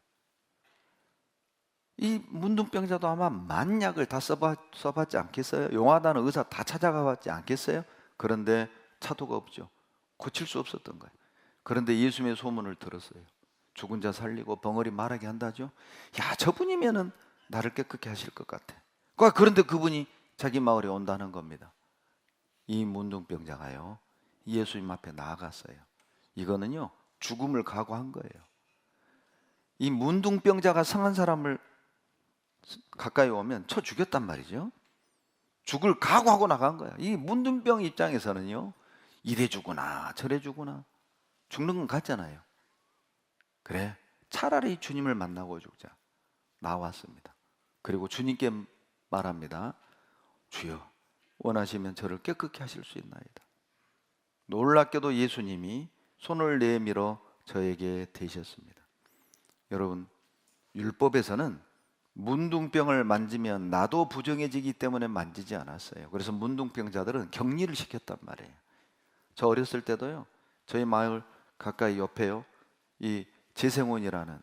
이 문둥병자도 아마 만약을 다 써봤지 않겠어요? 용하다는 의사 다 찾아가봤지 않겠어요? 그런데 차도가 없죠. 고칠 수 없었던 거예요. 그런데 예수님의 소문을 들었어요. 죽은 자 살리고 벙어리 말하게 한다죠. 야, 저분이면은 나를 깨끗게 하실 것 같아. 그런데 그분이 자기 마을에 온다는 겁니다. 이 문둥병자가요 예수님 앞에 나아갔어요. 이거는요 죽음을 각오한 거예요. 이 문둥병자가 성한 사람을 가까이 오면 쳐 죽였단 말이죠. 죽을 각오하고 나간 거야. 이 문둥병 입장에서는요 이래 주구나 저래 주구나 죽는 건 같잖아요. 그래 차라리 주님을 만나고 죽자. 나왔습니다. 그리고 주님께 말합니다. 주여 원하시면 저를 깨끗게 하실 수 있나이다. 놀랍게도 예수님이 손을 내밀어 저에게 대셨습니다. 여러분 율법에서는 문둥병을 만지면 나도 부정해지기 때문에 만지지 않았어요. 그래서 문둥병자들은 격리를 시켰단 말이에요. 저 어렸을 때도요 저희 마을 가까이 옆에요 이 재생원이라는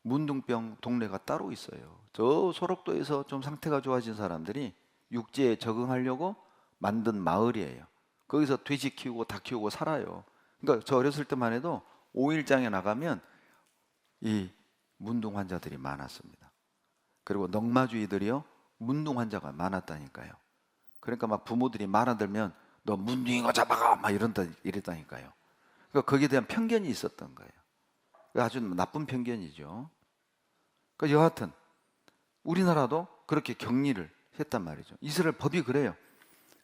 문둥병 동네가 따로 있어요. 저 소록도에서 좀 상태가 좋아진 사람들이 육지에 적응하려고 만든 마을이에요. 거기서 돼지 키우고 닭 키우고 살아요. 그러니까 저 어렸을 때만 해도 5일장에 나가면 이 문둥 환자들이 많았습니다. 그리고 넝마주의들이요 문둥 환자가 많았다니까요. 그러니까 막 부모들이 말 안 들면 너 문둥이가 잡아가 막 이랬다니까요. 그러니까 거기에 대한 편견이 있었던 거예요. 아주 나쁜 편견이죠. 그러니까 여하튼 우리나라도 그렇게 격리를 했단 말이죠. 이스라엘 법이 그래요.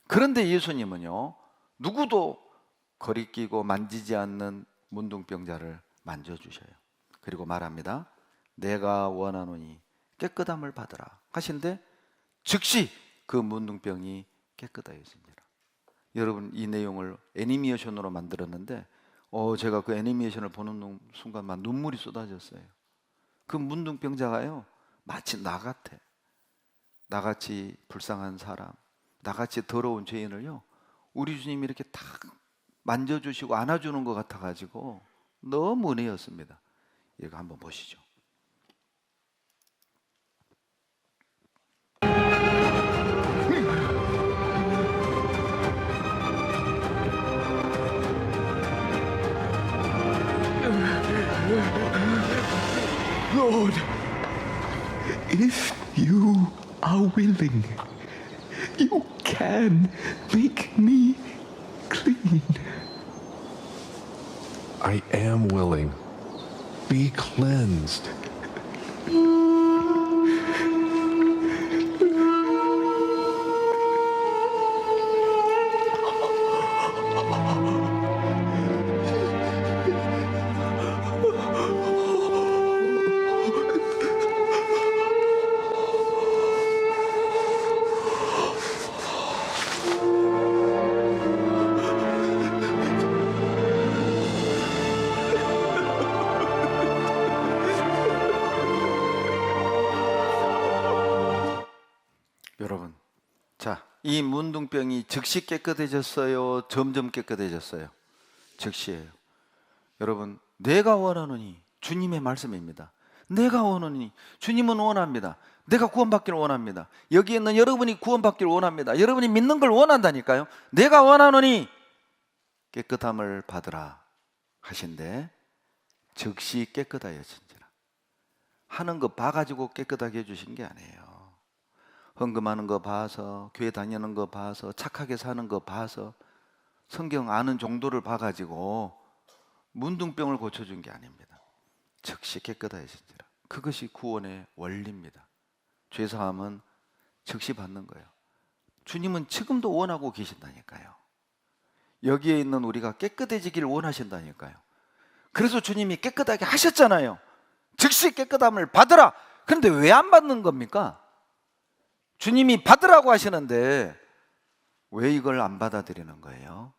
그런데 예수님은요 누구도 거리끼고 만지지 않는 문둥병자를 만져주셔요. 그리고 말합니다. 내가 원하노니 깨끗함을 받으라 하신데 즉시 그 문둥병이 깨끗하였습니다. 여러분 이 내용을 애니메이션으로 만들었는데 제가 그 애니메이션을 보는 순간 막 눈물이 쏟아졌어요. 그 문둥병자가요 마치 나 같아. 나같이 불쌍한 사람, 나같이 더러운 죄인을요 우리 주님이 이렇게 탁 만져주시고 안아주는 것 같아가지고 너무 은혜였습니다. 이거 한번 보시죠. Lord, if you are willing, you can make me clean. I am willing. Be cleansed. 여러분, 자, 이 문둥병이 즉시 깨끗해졌어요? 점점 깨끗해졌어요? 즉시예요. 여러분, 내가 원하노니 주님의 말씀입니다. 내가 원하노니 주님은 원합니다. 내가 구원받기를 원합니다. 여기 있는 여러분이 구원받기를 원합니다. 여러분이 믿는 걸 원한다니까요. 내가 원하노니 깨끗함을 받으라 하신데 즉시 깨끗하여진지라. 하는 거 봐가지고 깨끗하게 해주신 게 아니에요. 헌금하는 거 봐서, 교회 다니는 거 봐서, 착하게 사는 거 봐서, 성경 아는 정도를 봐가지고 문둥병을 고쳐준 게 아닙니다. 즉시 깨끗하여진지라. 그것이 구원의 원리입니다. 죄사함은 즉시 받는 거예요. 주님은 지금도 원하고 계신다니까요. 여기에 있는 우리가 깨끗해지기를 원하신다니까요. 그래서 주님이 깨끗하게 하셨잖아요. 즉시 깨끗함을 받으라. 그런데 왜 안 받는 겁니까? 주님이 받으라고 하시는데 왜 이걸 안 받아들이는 거예요?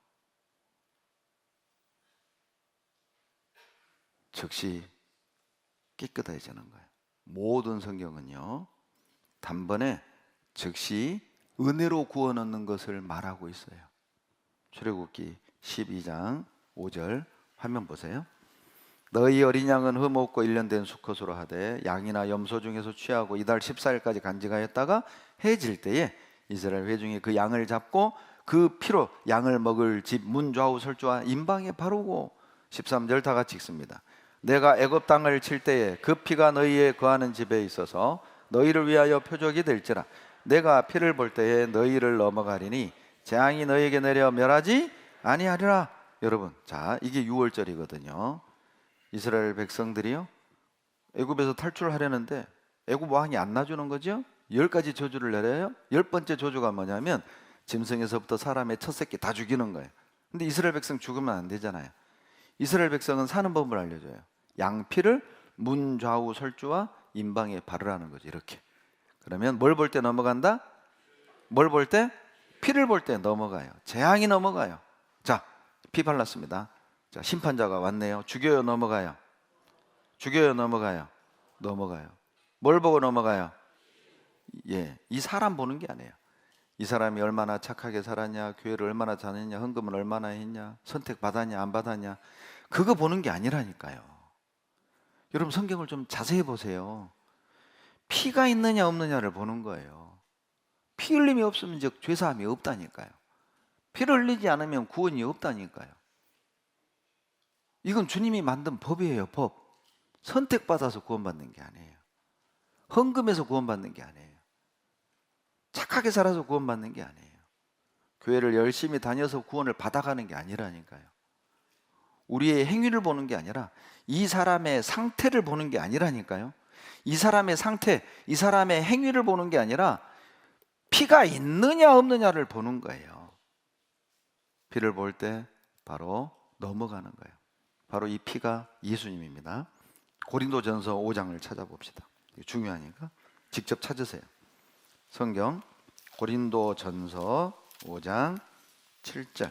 즉시 깨끗해지는 거예요. 모든 성경은요, 단번에 즉시 은혜로 구원 얻는 것을 말하고 있어요. 출애굽기 12장 5절 화면 보세요. 너희 어린 양은 흠 없고 1년 된 수컷으로 하되 양이나 염소 중에서 취하고 이달 14일까지 간직하였다가 해질 때에 이스라엘 회중이 그 양을 잡고 그 피로 양을 먹을 집 문 좌우 설주와 임방에 바르고 13절 다 같이 읽습니다. 내가 애굽 땅을 칠 때에 그 피가 너희의 거하는 집에 있어서 너희를 위하여 표적이 될지라. 내가 피를 볼 때에 너희를 넘어가리니 재앙이 너희에게 내려 멸하지 아니하리라. 여러분, 자, 이게 6월절이거든요. 이스라엘 백성들이요, 애굽에서 탈출하려는데 애굽 왕이 안 놔주는 거죠. 10가지 저주를 내려요. 10번째 저주가 뭐냐면 짐승에서부터 사람의 첫 새끼 다 죽이는 거예요. 근데 이스라엘 백성 죽으면 안 되잖아요. 이스라엘 백성은 사는 법을 알려줘요. 양피를 문 좌우 설주와 임방에 바르라는 거죠. 이렇게. 그러면 뭘 볼 때 넘어간다? 뭘 볼 때? 피를 볼 때 넘어가요. 재앙이 넘어가요. 자, 피 발랐습니다. 자, 심판자가 왔네요. 죽여요, 넘어가요? 죽여요, 넘어가요? 넘어가요. 뭘 보고 넘어가요? 예, 이 사람 보는 게 아니에요. 이 사람이 얼마나 착하게 살았냐, 교회를 얼마나 다녔냐, 헌금을 얼마나 했냐, 선택 받았냐 안 받았냐, 그거 보는 게 아니라니까요. 여러분, 성경을 좀 자세히 보세요. 피가 있느냐 없느냐를 보는 거예요. 피 흘림이 없으면 이제 죄사함이 없다니까요. 피를 흘리지 않으면 구원이 없다니까요. 이건 주님이 만든 법이에요. 법. 선택받아서 구원받는 게 아니에요. 헌금해서 구원받는 게 아니에요. 착하게 살아서 구원받는 게 아니에요. 교회를 열심히 다녀서 구원을 받아가는 게 아니라니까요. 우리의 행위를 보는 게 아니라 이 사람의 상태를 보는 게 아니라니까요. 이 사람의 상태, 이 사람의 행위를 보는 게 아니라 피가 있느냐 없느냐를 보는 거예요. 피를 볼 때 바로 넘어가는 거예요. 바로 이 피가 예수님입니다. 고린도전서 5장을 찾아봅시다. 중요하니까 직접 찾으세요. 성경 고린도전서 5장 7절.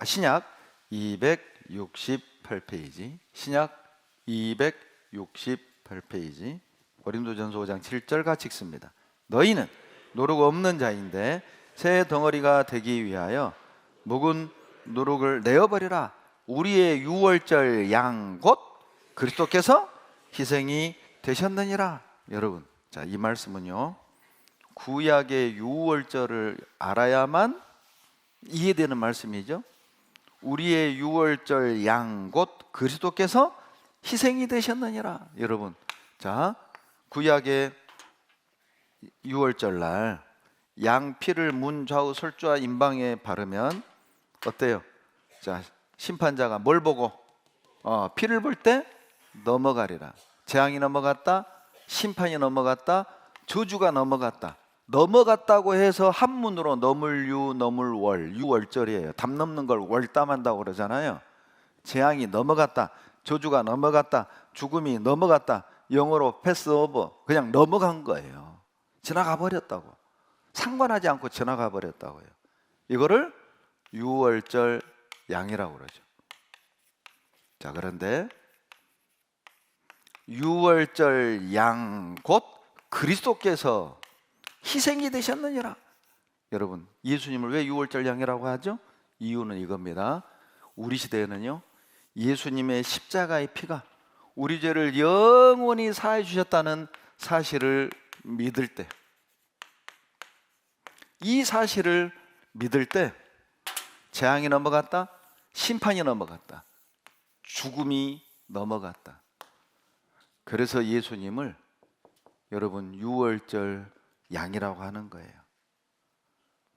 신약 268페이지. 신약 268페이지. 고린도전서 5장 7절 같이 읽습니다. 너희는 노룩 없는 자인데 새 덩어리가 되기 위하여 묵은 누룩을 내어버리라. 우리의 유월절 양 곧 그리스도께서 희생이 되셨느니라. 여러분, 자, 이 말씀은요, 구약의 유월절을 알아야만 이해되는 말씀이죠. 우리의 유월절 양 곧 그리스도께서 희생이 되셨느니라. 여러분, 자, 구약의 유월절 날 양 피를 문 좌우 설주와 임방에 바르면 어때요? 자, 심판자가 뭘 보고? 피를 볼 때 넘어가리라. 재앙이 넘어갔다, 심판이 넘어갔다, 저주가 넘어갔다. 넘어갔다고 해서 한문으로 넘을유 넘을월, 유월절이에요. 담 넘는 걸 월담한다고 그러잖아요. 재앙이 넘어갔다, 저주가 넘어갔다, 죽음이 넘어갔다. 영어로 패스오버, 그냥 넘어간 거예요. 지나가 버렸다고. 상관하지 않고 지나가 버렸다고요. 이거를 유월절 양이라고 그러죠. 자, 그런데 유월절 양 곧 그리스도께서 희생이 되셨느니라. 여러분, 예수님을 왜 유월절 양이라고 하죠? 이유는 이겁니다. 우리 시대에는요, 예수님의 십자가의 피가 우리 죄를 영원히 사해 주셨다는 사실을 믿을 때, 이 사실을 믿을 때 재앙이 넘어갔다, 심판이 넘어갔다, 죽음이 넘어갔다. 그래서 예수님을 여러분 유월절 양이라고 하는 거예요.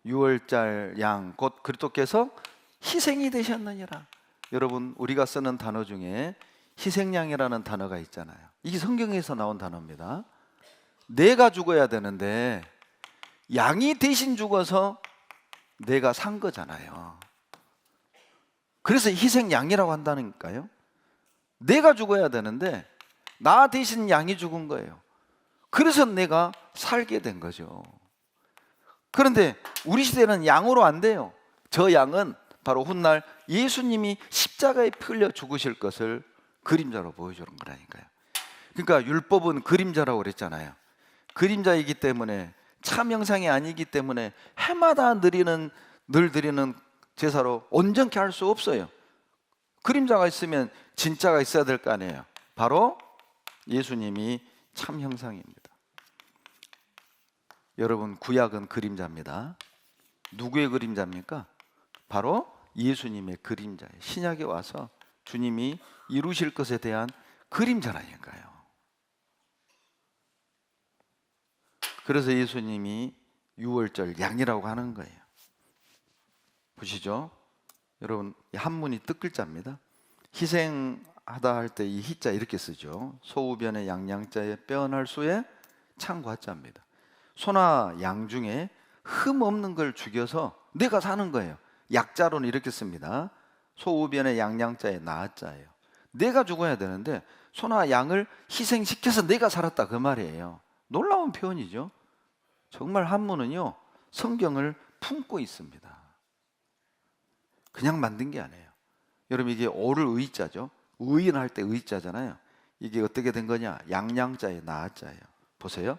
유월절 양 곧 그리스도께서 희생이 되셨느니라. 여러분, 우리가 쓰는 단어 중에 희생양이라는 단어가 있잖아요. 이게 성경에서 나온 단어입니다. 내가 죽어야 되는데 양이 대신 죽어서 내가 산 거잖아요. 그래서 희생양이라고 한다니까요. 내가 죽어야 되는데 나 대신 양이 죽은 거예요. 그래서 내가 살게 된 거죠. 그런데 우리 시대는 양으로 안 돼요. 저 양은 바로 훗날 예수님이 십자가에 피 흘려 죽으실 것을 그림자로 보여주는 거라니까요. 그러니까 율법은 그림자라고 그랬잖아요. 그림자이기 때문에 참 형상이 아니기 때문에 해마다 늘 드리는 제사로 온전케 할 수 없어요. 그림자가 있으면 진짜가 있어야 될 거 아니에요. 바로 예수님이 참 형상입니다. 여러분, 구약은 그림자입니다. 누구의 그림자입니까? 바로 예수님의 그림자예요. 신약에 와서 주님이 이루실 것에 대한 그림자라니까요. 그래서 예수님이 유월절 양이라고 하는 거예요. 보시죠. 여러분, 한문이 뜻글자입니다. 희생하다 할 때 이 희자 이렇게 쓰죠. 소우변의 양양자에 빼어날 수에 창과자입니다. 소나 양 중에 흠 없는 걸 죽여서 내가 사는 거예요. 약자로는 이렇게 씁니다. 소우변의 양양자에 나자예요. 내가 죽어야 되는데 소나 양을 희생시켜서 내가 살았다, 그 말이에요. 놀라운 표현이죠. 정말 한문은요, 성경을 품고 있습니다. 그냥 만든 게 아니에요. 여러분, 이게 오를 의자죠. 의인할 때 의자잖아요. 이게 어떻게 된 거냐? 양양자에 나자예요. 보세요.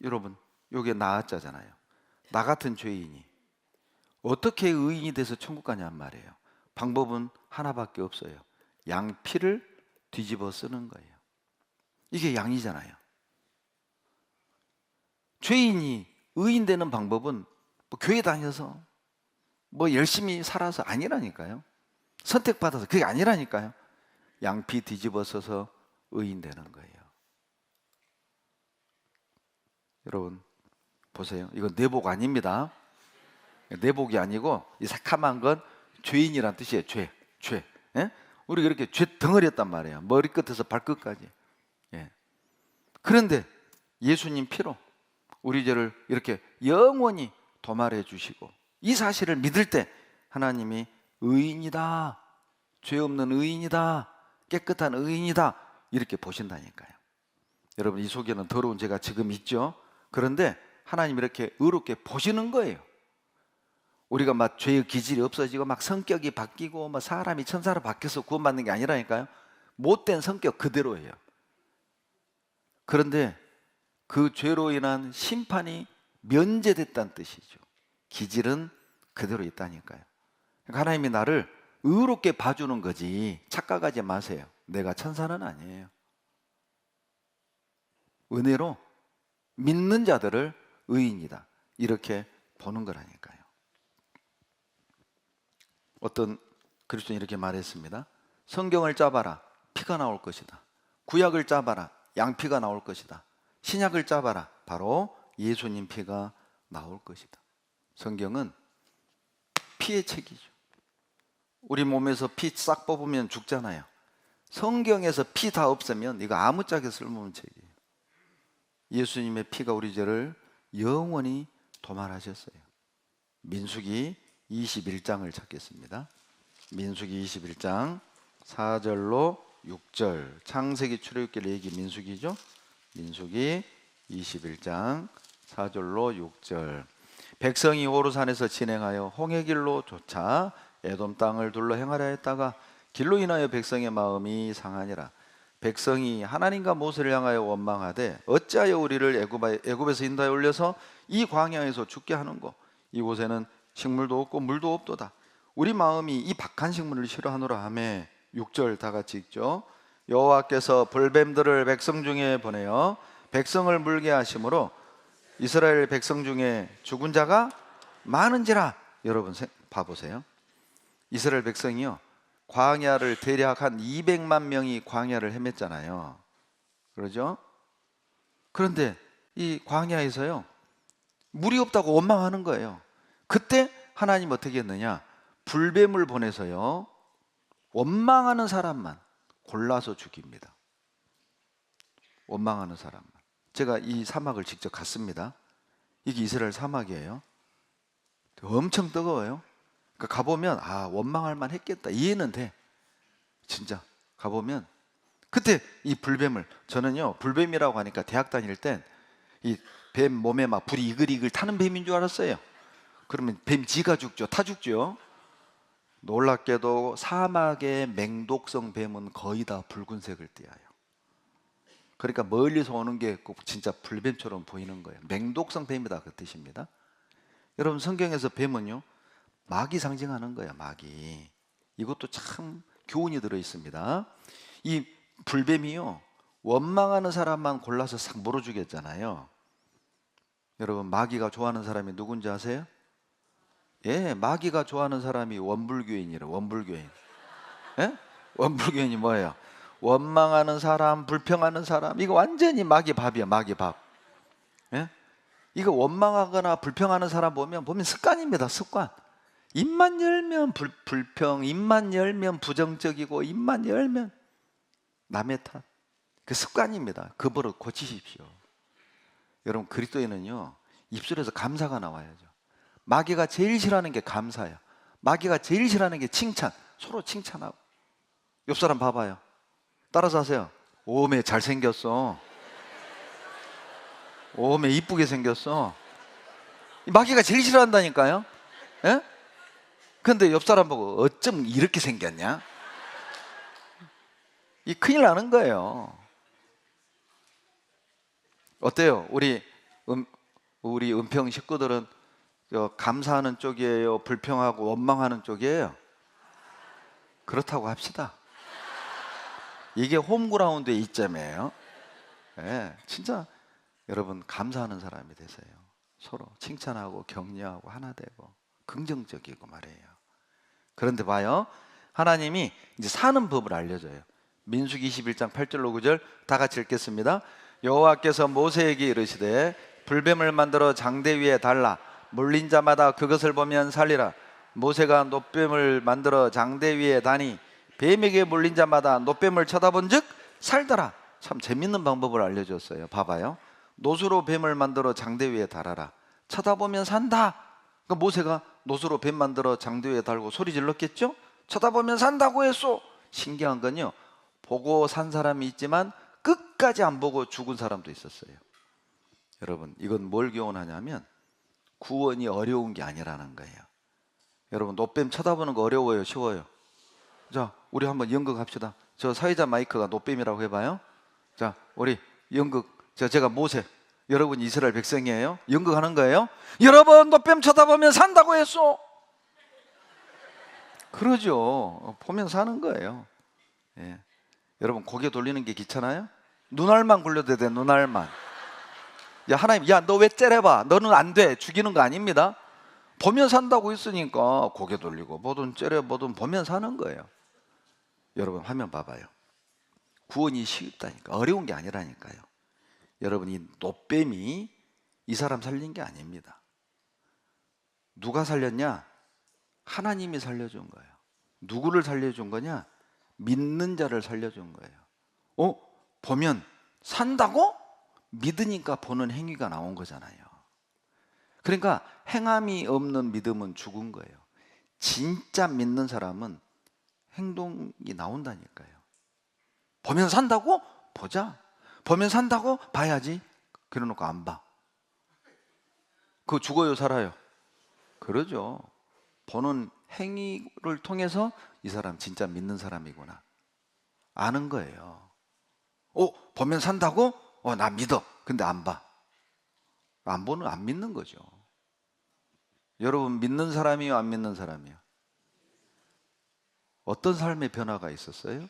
여러분, 이게 나자잖아요. 나 같은 죄인이 어떻게 의인이 돼서 천국 가냔 말이에요. 방법은 하나밖에 없어요. 양 피를 뒤집어 쓰는 거예요. 이게 양이잖아요. 죄인이 의인 되는 방법은 뭐 교회 다녀서 뭐 열심히 살아서 아니라니까요. 선택받아서 그게 아니라니까요. 양피 뒤집어 써서 의인 되는 거예요. 여러분, 보세요. 이건 내복 아닙니다. 내복이 아니고 이 새카만 건 죄인이란 뜻이에요. 죄. 예? 우리가 이렇게 죄 덩어리였단 말이에요. 머리끝에서 발끝까지. 예. 그런데 예수님 피로 우리 죄를 이렇게 영원히 도말해 주시고, 이 사실을 믿을 때 하나님이 의인이다, 죄 없는 의인이다, 깨끗한 의인이다, 이렇게 보신다니까요. 여러분, 이 속에는 더러운 죄가 지금 있죠. 그런데 하나님이 이렇게 의롭게 보시는 거예요. 우리가 막 죄의 기질이 없어지고 막 성격이 바뀌고 막 사람이 천사로 바뀌어서 구원받는 게 아니라니까요. 못된 성격 그대로예요. 그런데 그 죄로 인한 심판이 면제됐다는 뜻이죠. 기질은 그대로 있다니까요. 그러니까 하나님이 나를 의롭게 봐주는 거지, 착각하지 마세요. 내가 천사는 아니에요. 은혜로 믿는 자들을 의인이다, 이렇게 보는 거라니까요. 어떤 그리스도인이 이렇게 말했습니다. 성경을 짜봐라, 피가 나올 것이다. 구약을 짜봐라. 양피가 나올 것이다. 신약을 짜봐라. 바로 예수님 피가 나올 것이다. 성경은 피의 책이죠. 우리 몸에서 피 싹 뽑으면 죽잖아요. 성경에서 피 다 없애면 이거 아무짝에 쓸모없는 책이에요. 예수님의 피가 우리 죄를 영원히 도말하셨어요. 민수기 21장을 찾겠습니다. 민수기 21장 4절로 6절. 창세기 출애굽기 레위기 민수기죠. 민수기 21장 4절로 6절. 백성이 호르산에서 진행하여 홍해길로 쫓아 에돔 땅을 둘러 행하려 했다가 길로 인하여 백성의 마음이 상하니라. 백성이 하나님과 모세를 향하여 원망하되 어찌하여 우리를 애굽에서 인도하여 올려서 이 광야에서 죽게 하는고. 이곳에는 식물도 없고 물도 없도다. 우리 마음이 이 박한 식물을 싫어하노라 하며. 6절 다 같이 읽죠. 여호와께서 불뱀들을 백성 중에 보내어 백성을 물게 하심으로 이스라엘 백성 중에 죽은 자가 많은지라. 여러분 봐보세요. 이스라엘 백성이요, 광야를 대략 한 200만 명이 광야를 헤맸잖아요. 그러죠? 그런데 이 광야에서요, 물이 없다고 원망하는 거예요. 그때 하나님 어떻게 했느냐? 불뱀을 보내서요, 원망하는 사람만 골라서 죽입니다. 원망하는 사람만. 제가 이 사막을 직접 갔습니다. 이게 이스라엘 사막이에요. 엄청 뜨거워요. 그러니까 가보면 원망할 만 했겠다, 이해는 돼. 진짜 가보면 그때 이 불뱀을, 저는요 불뱀이라고 하니까 대학 다닐 땐 이 뱀 몸에 막 불이 이글이글 타는 뱀인 줄 알았어요. 그러면 뱀 지가 죽죠. 타 죽죠. 놀랍게도 사막의 맹독성 뱀은 거의 다 붉은색을 띠어요. 그러니까 멀리서 오는 게 꼭 진짜 불뱀처럼 보이는 거예요. 맹독성 뱀이다, 그 뜻입니다. 여러분, 성경에서 뱀은요 마귀 상징하는 거예요. 마귀. 이것도 참 교훈이 들어 있습니다. 이 불뱀이요, 원망하는 사람만 골라서 싹 물어주겠잖아요. 여러분, 마귀가 좋아하는 사람이 누군지 아세요? 예, 마귀가 좋아하는 사람이 원불교인이래요. 원불교인. 예? 원불교인이 뭐예요? 원망하는 사람, 불평하는 사람. 이거 완전히 마귀 밥이야, 마귀 밥. 예? 이거 원망하거나 불평하는 사람 보면 습관입니다. 습관. 입만 열면 불평, 입만 열면 부정적이고, 입만 열면 남의 탓. 그 습관입니다. 그 버릇 고치십시오. 여러분, 그리스도인은요 입술에서 감사가 나와야죠. 마귀가 제일 싫어하는 게 감사예요. 마귀가 제일 싫어하는 게 칭찬. 서로 칭찬하고. 옆 사람 봐봐요. 따라서 하세요. 오메 잘생겼어. 오메 이쁘게 생겼어. 마귀가 제일 싫어한다니까요. 예? 근데 옆 사람 보고 어쩜 이렇게 생겼냐? 이 큰일 나는 거예요. 어때요? 우리 은평 식구들은 감사하는 쪽이에요? 불평하고 원망하는 쪽이에요? 그렇다고 합시다. 이게 홈그라운드의 이점이에요. 네, 진짜 여러분 감사하는 사람이 되세요. 서로 칭찬하고 격려하고 하나 되고 긍정적이고 말이에요. 그런데 봐요, 하나님이 이제 사는 법을 알려줘요. 민수기 21장 8절로 9절 다 같이 읽겠습니다. 여호와께서 모세에게 이르시되 불뱀을 만들어 장대 위에 달라 물린 자마다 그것을 보면 살리라. 모세가 놋뱀을 만들어 장대 위에 다니 뱀에게 물린 자마다 놋뱀을 쳐다본즉 살더라. 참 재밌는 방법을 알려줬어요. 봐봐요. 놋으로 뱀을 만들어 장대 위에 달아라. 쳐다보면 산다. 그러니까 모세가 놋으로 뱀 만들어 장대 위에 달고 소리 질렀겠죠? 쳐다보면 산다고 했소. 신기한 건요, 보고 산 사람이 있지만 끝까지 안 보고 죽은 사람도 있었어요. 여러분, 이건 뭘 교훈하냐면 구원이 어려운 게 아니라는 거예요. 여러분, 놋뱀 쳐다보는 거 어려워요, 쉬워요? 자, 우리 한번 연극합시다. 저 사회자 마이크가 놋뱀이라고 해봐요. 자, 우리 연극. 제가 모세, 여러분 이스라엘 백성이에요. 연극하는 거예요. 여러분, 놋뱀 쳐다보면 산다고 했소. 그러죠. 보면 사는 거예요. 예. 여러분, 고개 돌리는 게 귀찮아요? 눈알만 굴려도 돼, 눈알만. 야, 하나님, 야, 너 왜 째려봐? 너는 안 돼. 죽이는 거 아닙니다. 보면 산다고 했으니까 고개 돌리고 보든 째려보든 보면 사는 거예요. 여러분, 화면 봐봐요. 구원이 쉽다니까. 어려운 게 아니라니까요. 여러분, 이 노뱀이 이 사람 살린 게 아닙니다. 누가 살렸냐? 하나님이 살려준 거예요. 누구를 살려준 거냐? 믿는 자를 살려준 거예요. 보면 산다고? 믿으니까 보는 행위가 나온 거잖아요. 그러니까 행함이 없는 믿음은 죽은 거예요. 진짜 믿는 사람은 행동이 나온다니까요. 보면 산다고? 보자. 보면 산다고? 봐야지. 그래놓고 안 봐. 그거 죽어요, 살아요? 그러죠. 보는 행위를 통해서 이 사람 진짜 믿는 사람이구나 아는 거예요. 보면 산다고? 나 믿어. 근데 안 봐. 안 보는, 안 믿는 거죠. 여러분, 믿는 사람이요, 안 믿는 사람이요? 어떤 삶의 변화가 있었어요?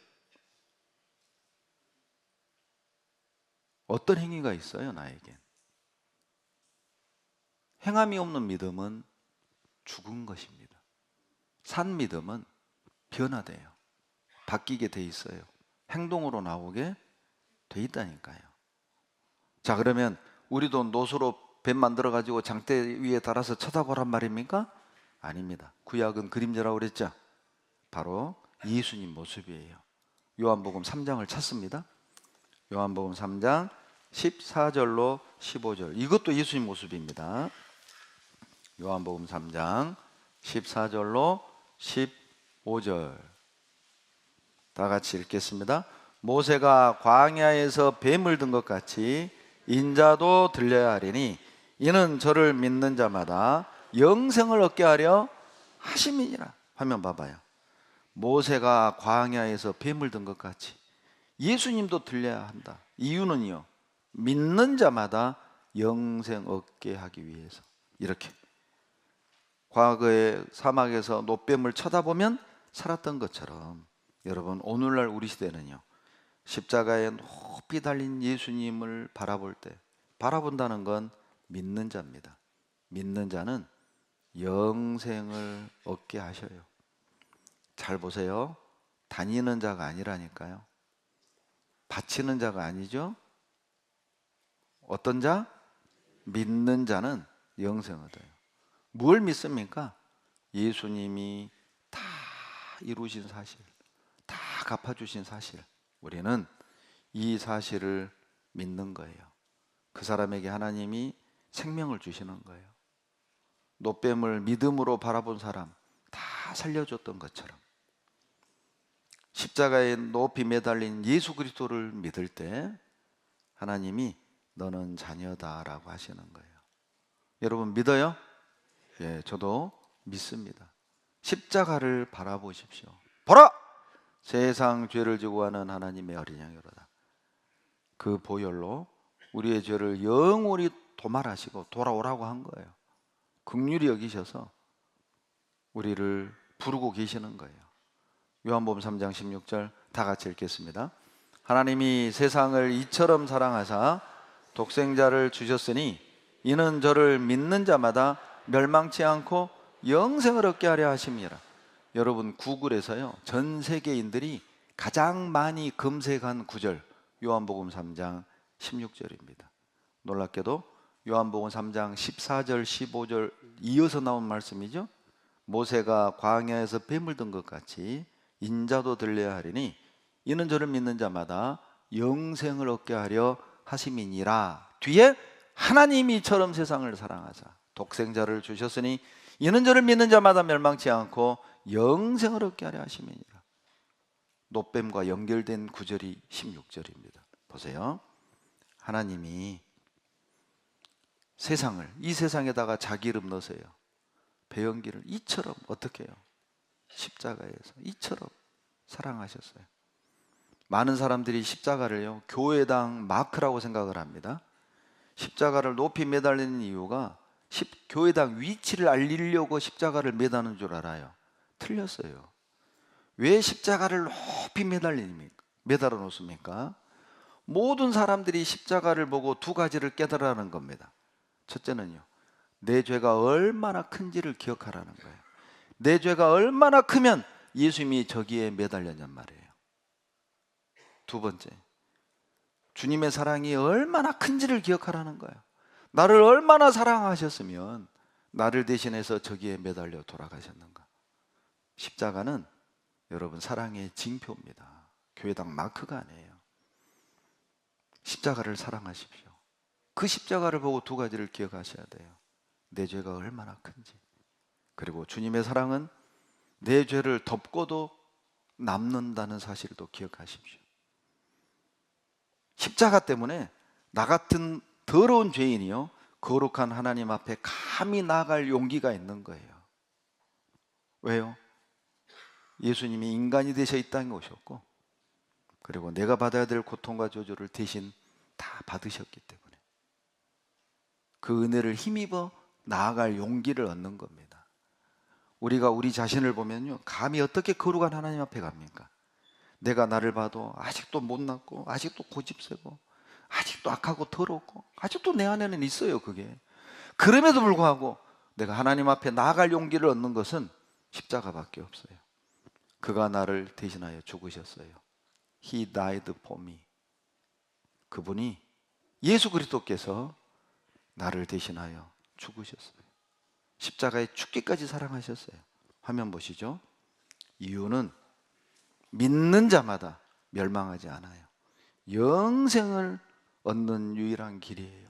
어떤 행위가 있어요, 나에겐? 행함이 없는 믿음은 죽은 것입니다. 산 믿음은 변화돼요. 바뀌게 돼 있어요. 행동으로 나오게 돼 있다니까요. 자, 그러면 우리도 노수로 뱀 만들어 가지고 장대 위에 달아서 쳐다보란 말입니까? 아닙니다. 구약은 그림자라고 그랬죠. 바로 예수님 모습이에요. 요한복음 3장을 찾습니다. 요한복음 3장 14절로 15절. 이것도 예수님 모습입니다. 요한복음 3장 14절로 15절. 다 같이 읽겠습니다. 모세가 광야에서 뱀을 든 것 같이 인자도 들려야 하리니 이는 저를 믿는 자마다 영생을 얻게 하려 하심이니라. 화면 봐봐요. 모세가 광야에서 뱀을 든 것 같이 예수님도 들려야 한다. 이유는요, 믿는 자마다 영생 얻게 하기 위해서. 이렇게 과거에 사막에서 노뱀을 쳐다보면 살았던 것처럼 여러분, 오늘날 우리 시대는요, 십자가에 높이 달린 예수님을 바라볼 때, 바라본다는 건 믿는 자입니다. 믿는 자는 영생을 얻게 하셔요. 잘 보세요. 다니는 자가 아니라니까요. 바치는 자가 아니죠. 어떤 자? 믿는 자는 영생 얻어요. 뭘 믿습니까? 예수님이 다 이루신 사실, 다 갚아주신 사실. 우리는 이 사실을 믿는 거예요. 그 사람에게 하나님이 생명을 주시는 거예요. 노뱀을 믿음으로 바라본 사람 다 살려줬던 것처럼 십자가에 높이 매달린 예수 그리스도를 믿을 때 하나님이 너는 자녀다라고 하시는 거예요. 여러분 믿어요? 예, 저도 믿습니다. 십자가를 바라보십시오. 보라! 세상 죄를 지고 가는 하나님의 어린 양이로다. 그 보혈로 우리의 죄를 영원히 도말하시고 돌아오라고 한 거예요. 긍휼히 여기셔서 우리를 부르고 계시는 거예요. 요한복음 3장 16절 다 같이 읽겠습니다. 하나님이 세상을 이처럼 사랑하사 독생자를 주셨으니 이는 저를 믿는 자마다 멸망치 않고 영생을 얻게 하려 하심이라. 여러분, 구글에서요, 전 세계인들이 가장 많이 검색한 구절 요한복음 3장 16절입니다. 놀랍게도 요한복음 3장 14절 15절 이어서 나온 말씀이죠. 모세가 광야에서 뱀을 든 것 같이 인자도 들려야 하리니 이는 저를 믿는 자마다 영생을 얻게 하려 하심이니라. 뒤에 하나님이 이처럼 세상을 사랑하사 독생자를 주셨으니 이는 저를 믿는 자마다 멸망치 않고 영생을 얻게 하려 하심이니라. 노뱀과 연결된 구절이 16절입니다. 보세요. 하나님이 세상을, 이 세상에다가 자기 이름 넣으세요. 배연기를 이처럼 어떻게 해요? 십자가에서 이처럼 사랑하셨어요. 많은 사람들이 십자가를요, 교회당 마크라고 생각을 합니다. 십자가를 높이 매달리는 이유가 교회당 위치를 알리려고 십자가를 매다는 줄 알아요. 틀렸어요. 왜 십자가를 높이 매달아 놓습니까? 모든 사람들이 십자가를 보고 두 가지를 깨달으라는 겁니다. 첫째는요, 내 죄가 얼마나 큰지를 기억하라는 거예요. 내 죄가 얼마나 크면 예수님이 저기에 매달렸냔 말이에요. 두 번째, 주님의 사랑이 얼마나 큰지를 기억하라는 거예요. 나를 얼마나 사랑하셨으면 나를 대신해서 저기에 매달려 돌아가셨는가. 십자가는 여러분 사랑의 징표입니다. 교회당 마크가 아니에요. 십자가를 사랑하십시오. 그 십자가를 보고 두 가지를 기억하셔야 돼요. 내 죄가 얼마나 큰지, 그리고 주님의 사랑은 내 죄를 덮고도 남는다는 사실도 기억하십시오. 십자가 때문에 나 같은 더러운 죄인이요, 거룩한 하나님 앞에 감히 나아갈 용기가 있는 거예요. 왜요? 예수님이 인간이 되셔 이 땅에 오셨고, 그리고 내가 받아야 될 고통과 저주를 대신 다 받으셨기 때문에 그 은혜를 힘입어 나아갈 용기를 얻는 겁니다. 우리가 우리 자신을 보면요, 감히 어떻게 거룩한 하나님 앞에 갑니까? 내가 나를 봐도 아직도 못났고, 아직도 고집세고, 아직도 악하고 더럽고, 아직도 내 안에는 있어요, 그게. 그럼에도 불구하고 내가 하나님 앞에 나아갈 용기를 얻는 것은 십자가밖에 없어요. 그가 나를 대신하여 죽으셨어요. He died for me. 그분이, 예수 그리스도께서 나를 대신하여 죽으셨어요. 십자가에 죽기까지 사랑하셨어요. 화면 보시죠. 이유는 믿는 자마다 멸망하지 않아요. 영생을 얻는 유일한 길이에요.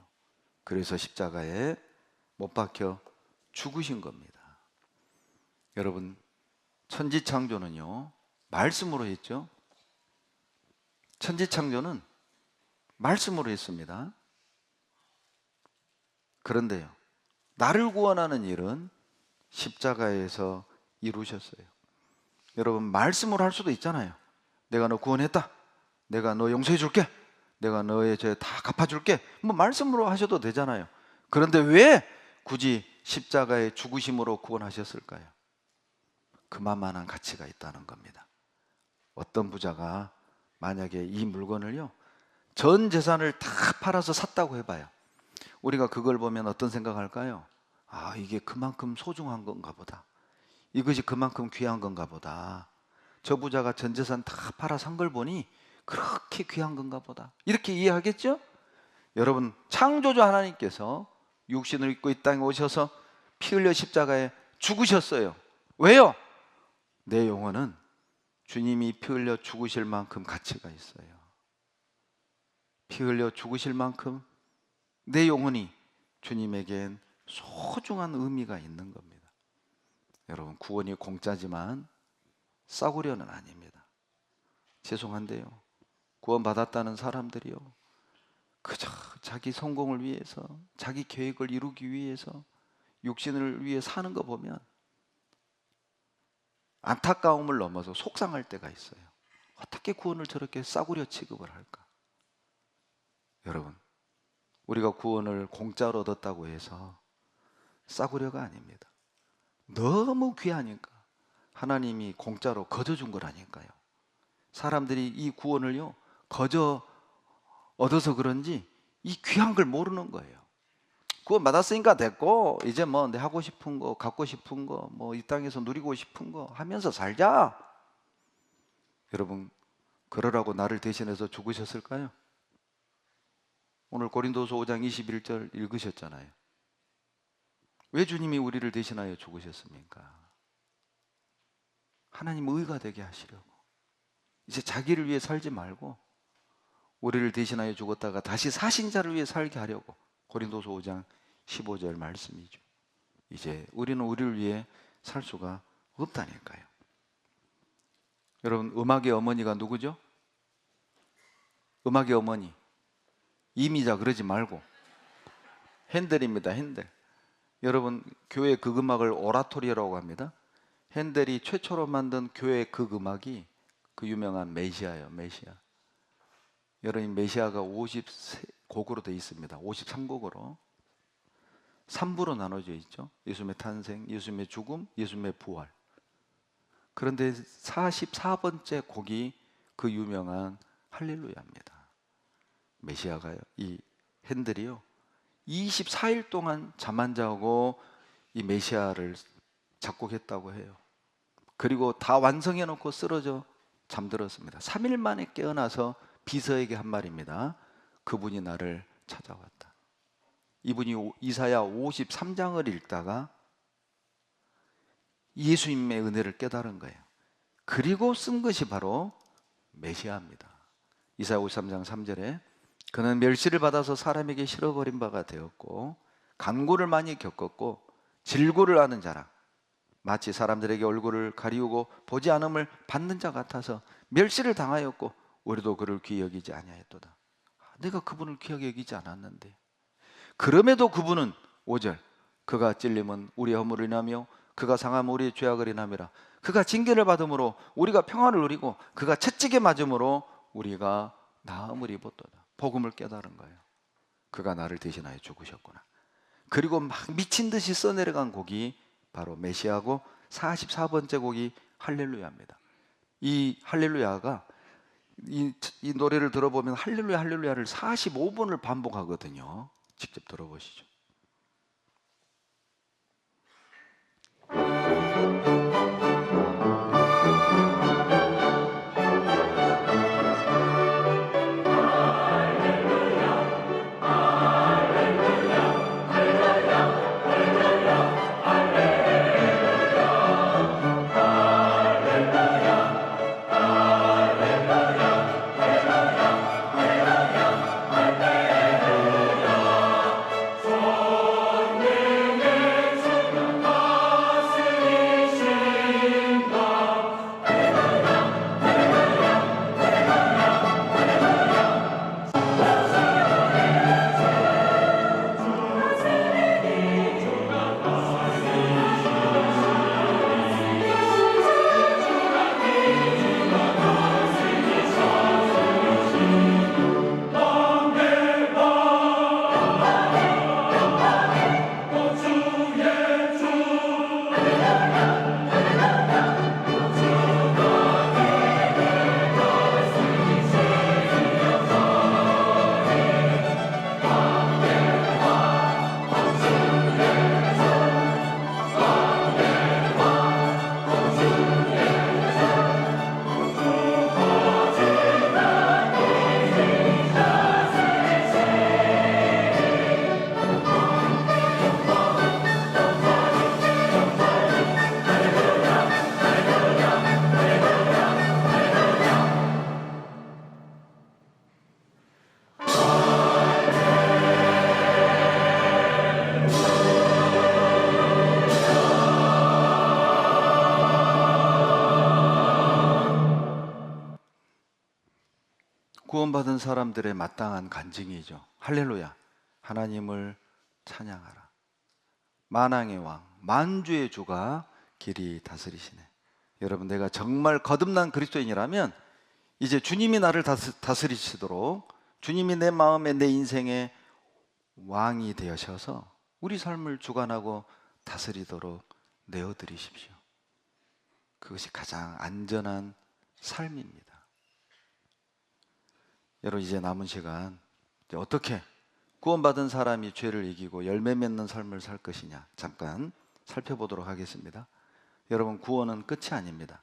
그래서 십자가에 못 박혀 죽으신 겁니다. 여러분, 천지창조는요, 말씀으로 했죠. 천지창조는 말씀으로 했습니다. 그런데요, 나를 구원하는 일은 십자가에서 이루셨어요. 여러분, 말씀으로 할 수도 있잖아요. 내가 너 구원했다, 내가 너 용서해 줄게, 내가 너의 죄 다 갚아줄게, 뭐 말씀으로 하셔도 되잖아요. 그런데 왜 굳이 십자가의 죽으심으로 구원하셨을까요? 그만한 가치가 있다는 겁니다. 어떤 부자가 만약에 이 물건을요, 전 재산을 다 팔아서 샀다고 해봐요. 우리가 그걸 보면 어떤 생각할까요? 아, 이게 그만큼 소중한 건가 보다, 이것이 그만큼 귀한 건가 보다, 저 부자가 전 재산 다 팔아 산 걸 보니 그렇게 귀한 건가 보다, 이렇게 이해하겠죠? 여러분, 창조주 하나님께서 육신을 입고 이 땅에 오셔서 피 흘려 십자가에 죽으셨어요. 왜요? 내 영혼은 주님이 피 흘려 죽으실 만큼 가치가 있어요. 피 흘려 죽으실 만큼 내 영혼이 주님에겐 소중한 의미가 있는 겁니다. 여러분, 구원이 공짜지만 싸구려는 아닙니다. 죄송한데요, 구원받았다는 사람들이요, 그저 자기 성공을 위해서, 자기 계획을 이루기 위해서 육신을 위해 사는 거 보면 안타까움을 넘어서 속상할 때가 있어요. 어떻게 구원을 저렇게 싸구려 취급을 할까? 여러분, 우리가 구원을 공짜로 얻었다고 해서 싸구려가 아닙니다. 너무 귀하니까 하나님이 공짜로 거저 준 거라니까요. 사람들이 이 구원을요, 거저 얻어서 그런지 이 귀한 걸 모르는 거예요. 구원 받았으니까 됐고, 이제 뭐 내 하고 싶은 거, 갖고 싶은 거, 뭐 이 땅에서 누리고 싶은 거 하면서 살자. 여러분, 그러라고 나를 대신해서 죽으셨을까요? 오늘 고린도서 5장 21절 읽으셨잖아요. 왜 주님이 우리를 대신하여 죽으셨습니까? 하나님 의가 되게 하시려고. 이제 자기를 위해 살지 말고 우리를 대신하여 죽었다가 다시 사신 자를 위해 살게 하려고. 고린도서 5장 15절 말씀이죠. 이제 우리는 우리를 위해 살 수가 없다니까요. 여러분, 음악의 어머니가 누구죠? 음악의 어머니, 이미자 그러지 말고 핸델입니다. 핸델. 여러분, 교회 극음악을 오라토리라고 합니다. 핸델이 최초로 만든 교회 극음악이 그 유명한 메시아예요. 메시아. 여러분, 메시아가 50곡으로 되어 있습니다. 53곡으로 3부로 나눠져 있죠. 예수님의 탄생, 예수님의 죽음, 예수님의 부활. 그런데 44번째 곡이 그 유명한 할렐루야입니다. 메시아가요, 이 핸들이요, 24일 동안 잠 안 자고 이 메시아를 작곡했다고 해요. 그리고 다 완성해 놓고 쓰러져 잠들었습니다. 3일 만에 깨어나서 비서에게 한 말입니다. 그분이 나를 찾아왔다. 이분이 이사야 53장을 읽다가 예수님의 은혜를 깨달은 거예요. 그리고 쓴 것이 바로 메시아입니다. 이사야 53장 3절에 그는 멸시를 받아서 사람에게 실어버린 바가 되었고 간고를 많이 겪었고 질고를 하는 자라 마치 사람들에게 얼굴을 가리우고 보지 않음을 받는 자 같아서 멸시를 당하였고 우리도 그를 귀히 여기지 아니하였도다. 내가 그분을 귀하게 여기지 않았는데 그럼에도 그분은 5절 그가 찔림은 우리의 허물을 인하며 그가 상함은 우리의 죄악을 인함이라. 그가 징계를 받음으로 우리가 평안을 누리고 그가 채찍에 맞음으로 우리가 나음을 입었도다. 복음을 깨달은 거예요. 그가 나를 대신하여 죽으셨구나. 그리고 막 미친 듯이 써내려간 곡이 바로 메시아고 44번째 곡이 할렐루야입니다. 이 할렐루야가 이 노래를 들어보면 할렐루야 할렐루야를 45번을 반복하거든요. 직접 들어보시죠. 구원받은 사람들의 마땅한 간증이죠. 할렐루야, 하나님을 찬양하라. 만왕의 왕, 만주의 주가 길이 다스리시네. 여러분, 내가 정말 거듭난 그리스도인이라면 이제 주님이 나를 다스리시도록 주님이 내 마음에 내 인생의 왕이 되셔서 우리 삶을 주관하고 다스리도록 내어드리십시오. 그것이 가장 안전한 삶입니다. 여러분, 이제 남은 시간 이제 어떻게 구원받은 사람이 죄를 이기고 열매 맺는 삶을 살 것이냐 잠깐 살펴보도록 하겠습니다. 여러분, 구원은 끝이 아닙니다.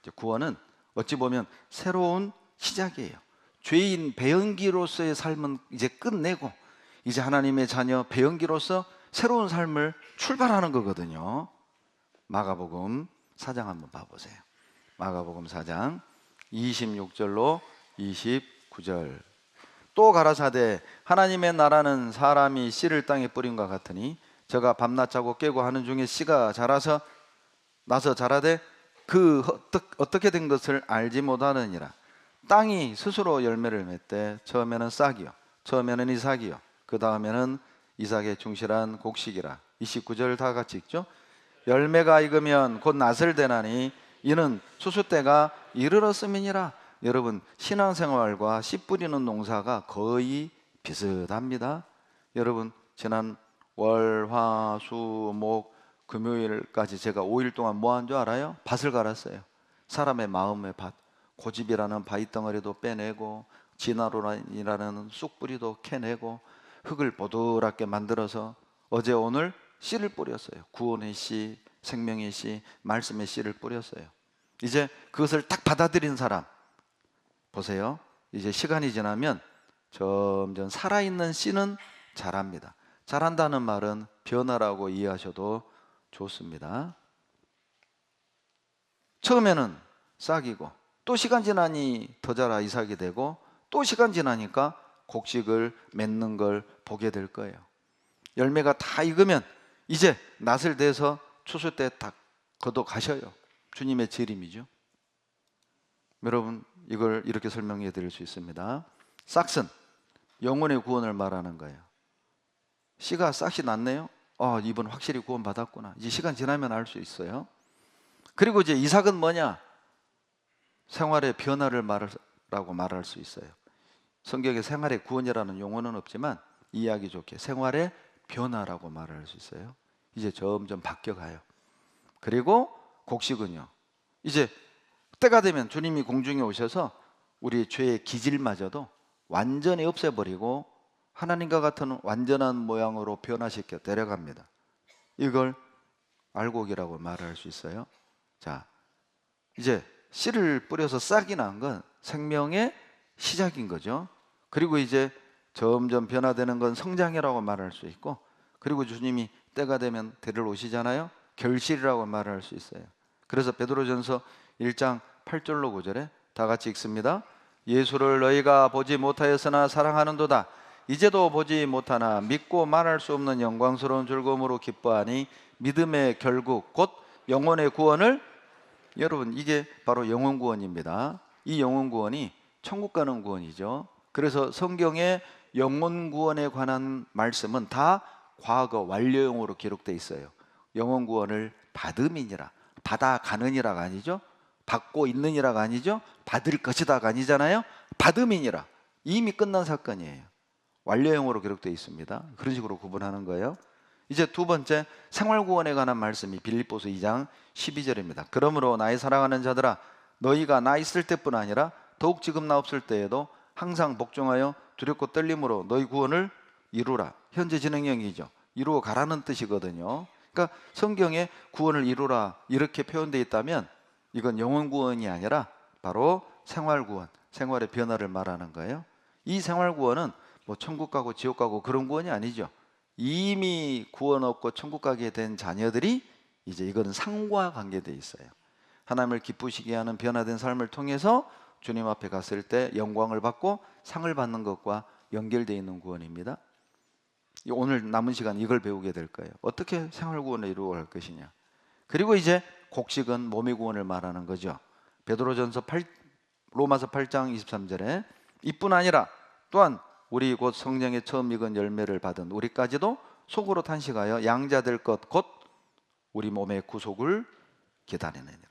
이제 구원은 어찌 보면 새로운 시작이에요. 죄인 배은기로서의 삶은 이제 끝내고 이제 하나님의 자녀 배은기로서 새로운 삶을 출발하는 거거든요. 마가복음 4장 한번 봐보세요. 마가복음 4장 26절로 29절. 또 가라사대 하나님의 나라는 사람이 씨를 땅에 뿌린 것 같으니 저가 밤낮 자고 깨고 하는 중에 씨가 나서 자라되 그 어떻게 된 것을 알지 못하느니라. 땅이 스스로 열매를 맺되 처음에는 싹이요 처음에는 이삭이요 그 다음에는 이삭의 충실한 곡식이라. 29절 다 같이 읽죠. 열매가 익으면 곧 낫을 대나니 이는 수수 때가 이르렀음이니라. 여러분, 신앙생활과 씨 뿌리는 농사가 거의 비슷합니다. 여러분, 지난 월, 화, 수, 목, 금요일까지 제가 5일 동안 뭐 한 줄 알아요? 밭을 갈았어요. 사람의 마음의 밭, 고집이라는 바위덩어리도 빼내고 진화론이라는 쑥뿌리도 캐내고 흙을 보드랗게 만들어서 어제 오늘 씨를 뿌렸어요. 구원의 씨, 생명의 씨, 말씀의 씨를 뿌렸어요. 이제 그것을 딱 받아들인 사람 보세요. 이제 시간이 지나면 점점 살아있는 씨는 자랍니다. 자란다는 말은 변화라고 이해하셔도 좋습니다. 처음에는 싹이고 또 시간 지나니 더 자라 이삭이 되고 또 시간 지나니까 곡식을 맺는 걸 보게 될 거예요. 열매가 다 익으면 이제 낫을 대서 추수 때 딱 걷어 가셔요. 주님의 재림이죠. 여러분, 이걸 이렇게 설명해 드릴 수 있습니다. 싹은 영혼의 구원을 말하는 거예요. 씨가 싹이 났네요. 이분 확실히 구원 받았구나. 이제 시간 지나면 알 수 있어요. 그리고 이제 이삭은 뭐냐? 생활의 변화를 말할 수 있어요. 성경에 생활의 구원이라는 용어는 없지만 이해하기 좋게 생활의 변화라고 말할 수 있어요. 이제 점점 바뀌어가요. 그리고 곡식은요, 이제 때가 되면 주님이 공중에 오셔서 우리 죄의 기질마저도 완전히 없애버리고 하나님과 같은 완전한 모양으로 변화시켜 데려갑니다. 이걸 알곡이라고 말할 수 있어요. 자, 이제 씨를 뿌려서 싹이 난 건 생명의 시작인 거죠. 그리고 이제 점점 변화되는 건 성장이라고 말할 수 있고, 그리고 주님이 때가 되면 데리러 오시잖아요. 결실이라고 말할 수 있어요. 그래서 베드로전서 1장 8절로 9절에 다 같이 읽습니다. 예수를 너희가 보지 못하였으나 사랑하는도다. 이제도 보지 못하나 믿고 말할 수 없는 영광스러운 즐거움으로 기뻐하니 믿음의 결국 곧 영혼의 구원을, 여러분 이게 바로 영혼 구원입니다. 이 영혼 구원이 천국 가는 구원이죠. 그래서 성경의 영혼 구원에 관한 말씀은 다 과거 완료형으로 기록되어 있어요. 영혼 구원을 받음이니라, 받아가느니라가 아니죠. 받고 있느니라가 아니죠. 받을 것이다가 아니잖아요. 받음이니라, 이미 끝난 사건이에요. 완료형으로 기록되어 있습니다. 그런 식으로 구분하는 거예요. 이제 두 번째, 생활구원에 관한 말씀이 빌립보서 2장 12절입니다. 그러므로 나의 사랑하는 자들아, 너희가 나 있을 때뿐 아니라 더욱 지금 나 없을 때에도 항상 복종하여 두렵고 떨림으로 너희 구원을 이루라. 현재 진행형이죠. 이루어 가라는 뜻이거든요. 그러니까 성경에 구원을 이루라 이렇게 표현되어 있다면 이건 영혼 구원이 아니라 바로 생활 구원, 생활의 변화를 말하는 거예요. 이 생활 구원은 뭐 천국 가고 지옥 가고 그런 구원이 아니죠. 이미 구원 얻고 천국 가게 된 자녀들이 이제 이거는 상과 관계되어 있어요. 하나님을 기쁘시게 하는 변화된 삶을 통해서 주님 앞에 갔을 때 영광을 받고 상을 받는 것과 연결되어 있는 구원입니다. 오늘 남은 시간 이걸 배우게 될 거예요. 어떻게 생활 구원을 이루어 갈 것이냐. 그리고 이제 곡식은 몸의 구원을 말하는 거죠. 로마서 8장 23절에 이뿐 아니라 또한 우리 곧 성령의 처음 익은 열매를 받은 우리까지도 속으로 탄식하여 양자 될 것 곧 우리 몸의 구속을 기다리느니라.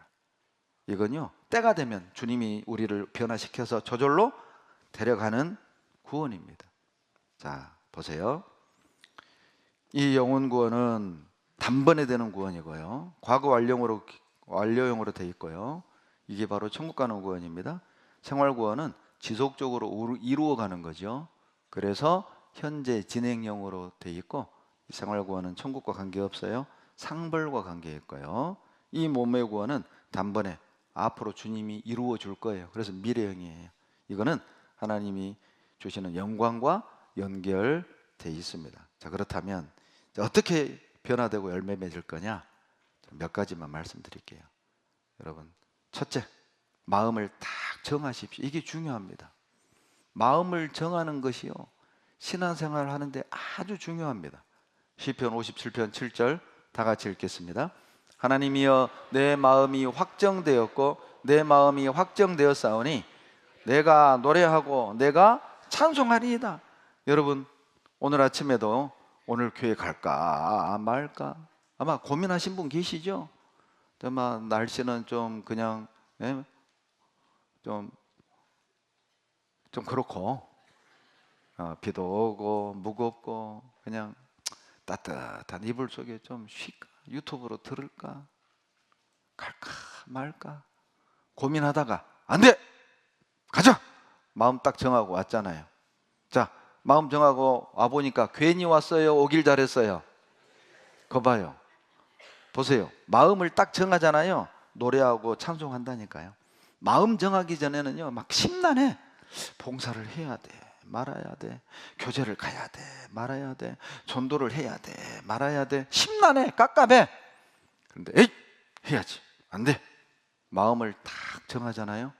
이건요, 때가 되면 주님이 우리를 변화시켜서 저절로 데려가는 구원입니다. 자, 보세요. 이 영혼 구원은 단번에 되는 구원이고요. 과거 완료형으로 되어 있고요. 이게 바로 천국 가는 구원입니다. 생활 구원은 지속적으로 이루어가는 거죠. 그래서 현재 진행형으로 되어 있고, 이 생활 구원은 천국과 관계없어요. 상벌과 관계있고요. 이 몸의 구원은 단번에 앞으로 주님이 이루어 줄 거예요. 그래서 미래형이에요. 이거는 하나님이 주시는 영광과 연결되어 있습니다. 자, 그렇다면 어떻게 변화되고 열매 맺을 거냐? 몇 가지만 말씀드릴게요. 여러분, 첫째, 마음을 딱 정하십시오. 이게 중요합니다. 마음을 정하는 것이요, 신앙생활을 하는데 아주 중요합니다. 시편 57편 7절 다 같이 읽겠습니다. 하나님이여, 내 마음이 확정되었고 내 마음이 확정되었사오니 내가 노래하고 내가 찬송하리이다. 여러분, 오늘 아침에도 오늘 교회 갈까 말까 아마 고민하신 분 계시죠? 아마 날씨는 좀 그냥 좀 그렇고 비도 오고 무겁고 그냥 따뜻한 이불 속에 좀 쉴까, 유튜브로 들을까, 갈까 말까 고민하다가 안 돼! 가자! 마음 딱 정하고 왔잖아요. 자, 마음 정하고 와보니까 괜히 왔어요? 오길 잘했어요? 거 봐요. 보세요. 마음을 딱 정하잖아요. 노래하고 찬송한다니까요. 마음 정하기 전에는요, 막 심란해. 봉사를 해야 돼, 말아야 돼. 교제를 가야 돼, 말아야 돼. 전도를 해야 돼, 말아야 돼. 심란해, 깝깝해. 그런데 에이, 해야지. 안 돼. 마음을 딱 정하잖아요.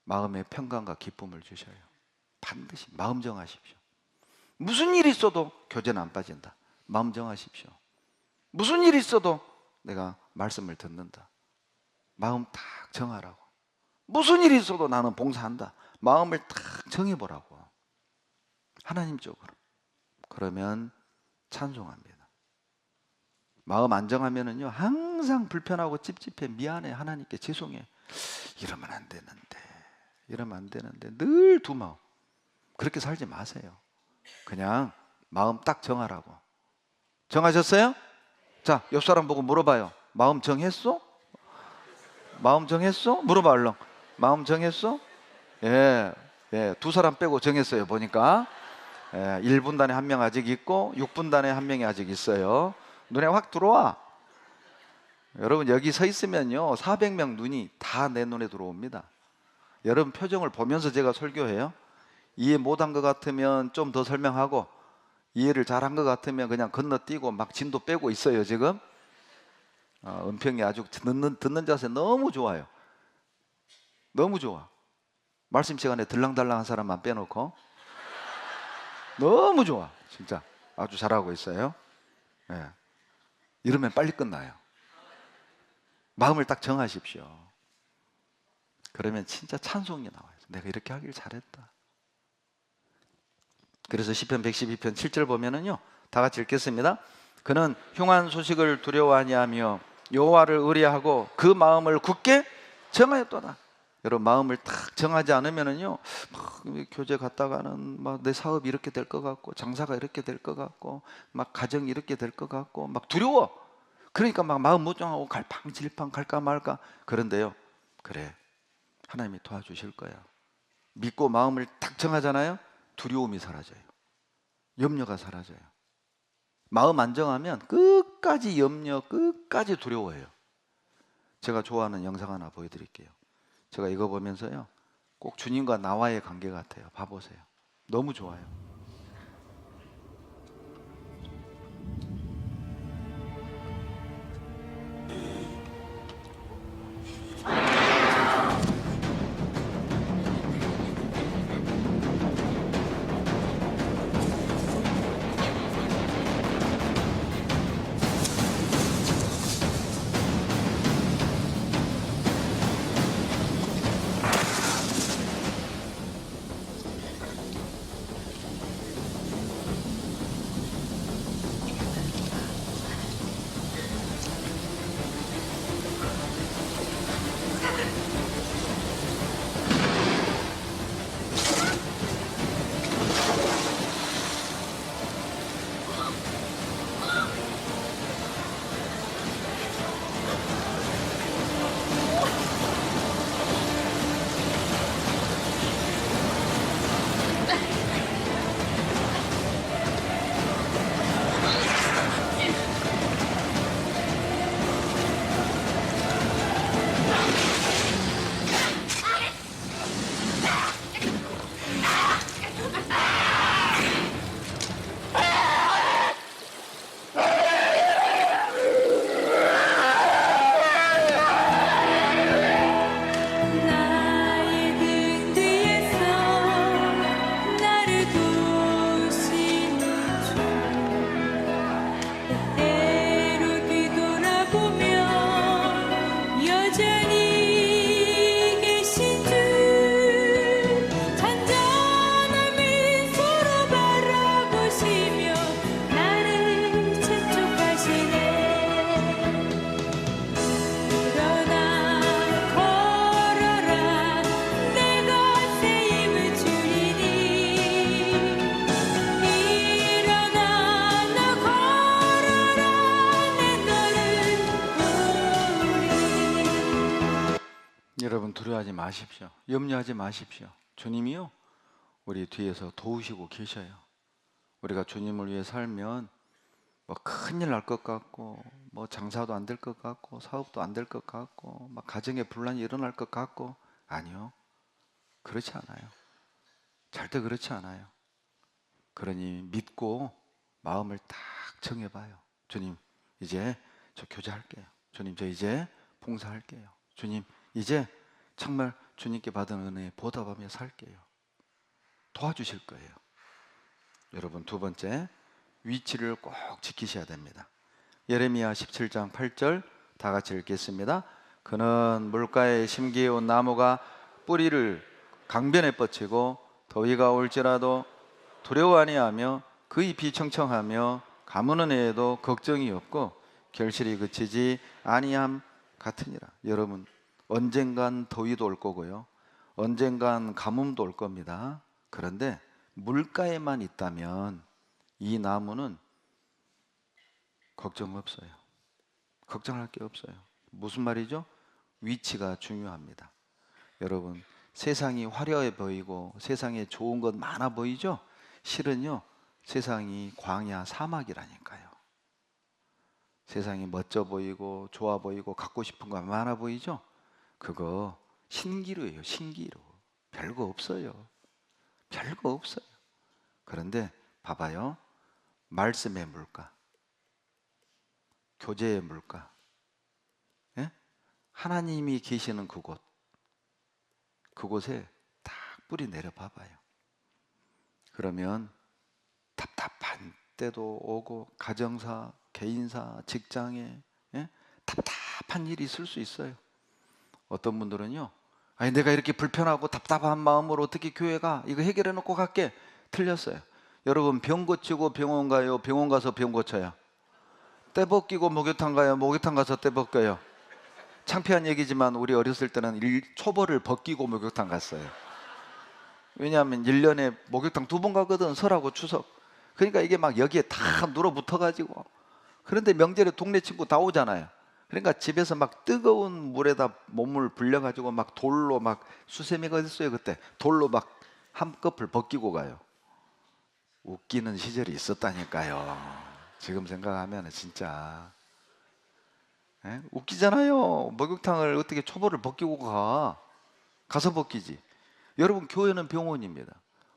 마음의 평강과 기쁨을 주셔요. 반드시 마음 정하십시오. 무슨 일이 있어도 교제는 안 빠진다. 마음 정하십시오. 무슨 일이 있어도 내가 말씀을 듣는다. 마음 딱 정하라고. 무슨 일이 있어도 나는 봉사한다. 마음을 딱 정해보라고. 하나님 쪽으로. 그러면 찬송합니다. 마음 안 정하면은요, 항상 불편하고 찝찝해. 미안해. 하나님께 죄송해. 이러면 안 되는데, 이러면 안 되는데. 늘 두 마음. 그렇게 살지 마세요. 그냥 마음 딱 정하라고. 정하셨어요? 자, 옆 사람 보고 물어봐요. 마음 정했어? 마음 정했어? 물어봐 얼른. 마음 정했어? 예, 예, 두 사람 빼고 정했어요. 보니까 1분단에 한 명 아직 있고 6분단에 한 명이 아직 있어요. 눈에 확 들어와. 여러분 여기 서 있으면요 400명 눈이 다 내 눈에 들어옵니다. 여러분 표정을 보면서 제가 설교해요. 이해 못한 것 같으면 좀 더 설명하고, 이해를 잘한 것 같으면 그냥 건너뛰고 막 진도 빼고 있어요 지금. 은평이 아주 듣는 자세 너무 좋아요. 너무 좋아. 말씀 시간에 들랑달랑한 사람만 빼놓고 너무 좋아. 진짜 아주 잘하고 있어요. 예. 이러면 빨리 끝나요. 마음을 딱 정하십시오. 그러면 진짜 찬송이 나와요. 내가 이렇게 하길 잘했다. 그래서 시편 112편 7절 보면은요, 다 같이 읽겠습니다. 그는 흉한 소식을 두려워하니 하며 여호와를 의뢰하고 그 마음을 굳게 정하였도다. 여러분 마음을 딱 정하지 않으면은요, 막 교제 갔다가는 막 내 사업이 이렇게 될 것 같고, 장사가 이렇게 될 것 같고, 막 가정이 이렇게 될 것 같고, 막 두려워. 그러니까 막 마음 못 정하고 갈팡질팡 갈까 말까. 그런데요, 그래, 하나님이 도와주실 거예요. 믿고 마음을 딱 정하잖아요. 두려움이 사라져요. 염려가 사라져요. 마음 안 정하면 끝까지 염려, 끝까지 두려워해요. 제가 좋아하는 영상 하나 보여드릴게요. 제가 이거 보면서요, 꼭 주님과 나와의 관계 같아요. 봐보세요. 너무 좋아요. 여러분 두려워하지 마십시오. 염려하지 마십시오. 주님이요, 우리 뒤에서 도우시고 계셔요. 우리가 주님을 위해 살면 뭐 큰일 날 것 같고, 뭐 장사도 안 될 것 같고, 사업도 안 될 것 같고, 막 가정에 분란이 일어날 것 같고, 아니요. 그렇지 않아요. 절대 그렇지 않아요. 그러니 믿고 마음을 딱 정해봐요. 주님, 이제 저 교제할게요. 주님, 저 이제 봉사할게요. 주님, 이제 정말 주님께 받은 은혜에 보답하며 살게요. 도와주실 거예요. 여러분, 두 번째, 위치를 꼭 지키셔야 됩니다. 예레미야 17장 8절 다 같이 읽겠습니다. 그는 물가에 심기어온 나무가 뿌리를 강변에 뻗치고 더위가 올지라도 두려워 아니하며 그 잎이 청청하며 가무는 애에도 걱정이 없고 결실이 그치지 아니함 같으니라. 여러분, 언젠간 더위도 올 거고요, 언젠간 가뭄도 올 겁니다. 그런데 물가에만 있다면 이 나무는 걱정 없어요. 걱정할 게 없어요. 무슨 말이죠? 위치가 중요합니다. 여러분, 세상이 화려해 보이고 세상에 좋은 것 많아 보이죠? 실은요, 세상이 광야 사막이라니까요. 세상이 멋져 보이고 좋아 보이고 갖고 싶은 거 많아 보이죠? 그거 신기루예요. 신기루. 별거 없어요. 별거 없어요. 그런데 봐봐요. 말씀의 물가, 교제의 물가, 예? 하나님이 계시는 그곳, 그곳에 딱 뿌리 내려 봐봐요. 그러면 답답한 때도 오고, 가정사, 개인사, 직장에, 예? 답답한 일이 있을 수 있어요. 어떤 분들은요, 아니 내가 이렇게 불편하고 답답한 마음으로 어떻게 교회 가? 이거 해결해 놓고 갈게. 틀렸어요. 여러분, 병 고치고 병원 가요? 병원 가서 병 고쳐요? 때 벗기고 목욕탕 가요? 목욕탕 가서 때 벗겨요? 창피한 얘기지만 우리 어렸을 때는 초벌을 벗기고 목욕탕 갔어요. 왜냐하면 1년에 목욕탕 2번 가거든. 설하고 추석. 그러니까 이게 막 여기에 다 눌어붙어 가지고. 그런데 명절에 동네 친구 다 오잖아요. 그러니까 집에서 막 뜨거운 물에다 몸을 불려 가지고 막 돌로 막, 수세미가 어딨어요 그때, 돌로 막 한꺼풀 벗기고 가요. 웃기는 시절이 있었다니까요. 지금 생각하면 진짜, 예? 웃기잖아요. 목욕탕을 어떻게 초보를 벗기고 가? 가서 벗기지. 여러분, 교회는 병원입니다.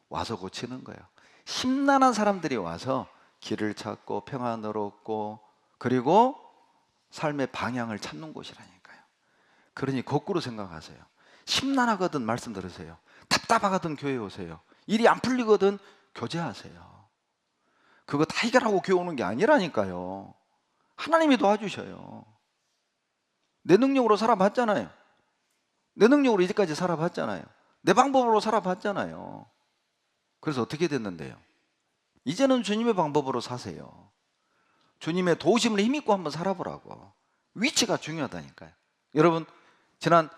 와서 고치는 거예요. 심란한 사람들이 와서 길을 찾고 평안을 얻고, 그리고 삶의 방향을 찾는 곳이라니까요. 그러니 거꾸로 생각하세요. 심란하거든 말씀 들으세요. 답답하거든 교회 오세요. 일이 안 풀리거든 교제하세요. 그거 다 해결하고 교회 오는 게 아니라니까요. 하나님이 도와주셔요. 내 능력으로 살아봤잖아요. 내 능력으로 이제까지 살아봤잖아요. 내 방법으로 살아봤잖아요. 그래서 어떻게 됐는데요? 이제는 주님의 방법으로 사세요. 주님의 도우심을 힘입고 한번 살아보라고. 위치가 중요하다니까요. 여러분, 지난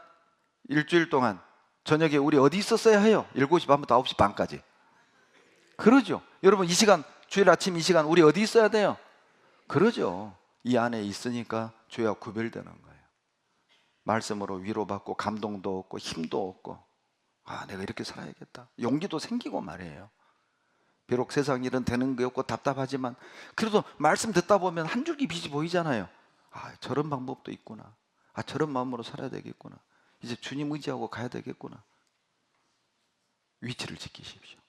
일주일 동안 저녁에 우리 어디 있었어야 해요? 7시 반부터 9시 반까지. 그러죠. 여러분, 이 시간, 주일 아침 이 시간 우리 어디 있어야 돼요? 그러죠. 이 안에 있으니까 죄와 구별되는 거예요. 말씀으로 위로받고 감동도 얻고 힘도 얻고, 아, 내가 이렇게 살아야겠다. 용기도 생기고 말이에요. 비록 세상 일은 되는 게 없고 답답하지만 그래도 말씀 듣다 보면 한 줄기 빛이 보이잖아요. 아, 저런 방법도 있구나. 아, 저런 마음으로 살아야 되겠구나. 이제 주님 의지하고 가야 되겠구나. 위치를 지키십시오.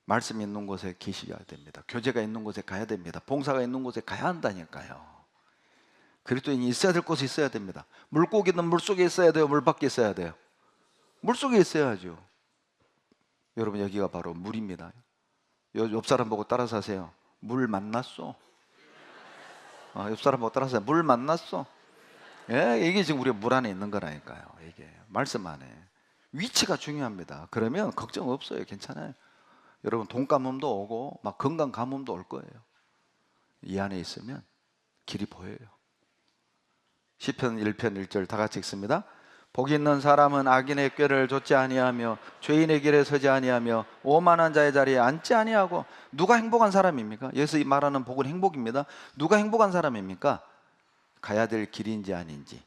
말씀이 있는 곳에 계셔야 됩니다. 교제가 있는 곳에 가야 됩니다. 봉사가 있는 곳에 가야 한다니까요. 그리스도인이 있어야 될 곳에 있어야 됩니다. 물고기는 물속에 있어야 돼요? 물 밖에 있어야 돼요? 물속에 있어야죠. 여러분, 여기가 바로 물입니다. 옆 사람 보고 따라서 하세요. 물 만났어? 옆 사람 보고 따라서 하세요. 물 만났어? 예, 이게 지금 우리가 물 안에 있는 거라니까요. 이게 말씀 안에. 위치가 중요합니다. 그러면 걱정 없어요. 괜찮아요. 여러분, 돈 가뭄도 오고 막 건강 가뭄도 올 거예요. 이 안에 있으면 길이 보여요. 시편 1편 1절 다 같이 읽습니다. 복 있는 사람은 악인의 꾀를 좇지 아니하며 죄인의 길에 서지 아니하며 오만한 자의 자리에 앉지 아니하고. 누가 행복한 사람입니까? 여기서 말하는 복은 행복입니다. 누가 행복한 사람입니까? 가야 될 길인지 아닌지,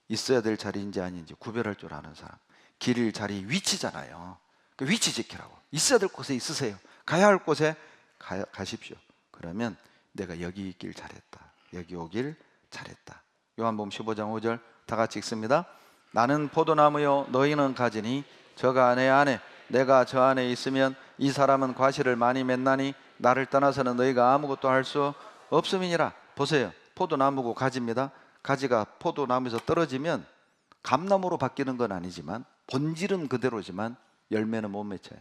있어야 될 자리인지 아닌지 구별할 줄 아는 사람. 길, 자리, 위치잖아요. 그 위치 지키라고. 있어야 될 곳에 있으세요. 가야 할 곳에 가십시오. 그러면 내가 여기 있길 잘했다. 여기 오길 잘했다. 요한복음 15장 5절 다 같이 읽습니다. 나는 포도나무요 너희는 가지니 저가 내 안에 내가 저 안에 있으면 이 사람은 과실을 많이 맺나니 나를 떠나서는 너희가 아무것도 할 수 없음이니라. 보세요. 포도나무고 가지입니다. 가지가 포도나무에서 떨어지면 감나무로 바뀌는 건 아니지만 본질은 그대로지만 열매는 못 맺혀요.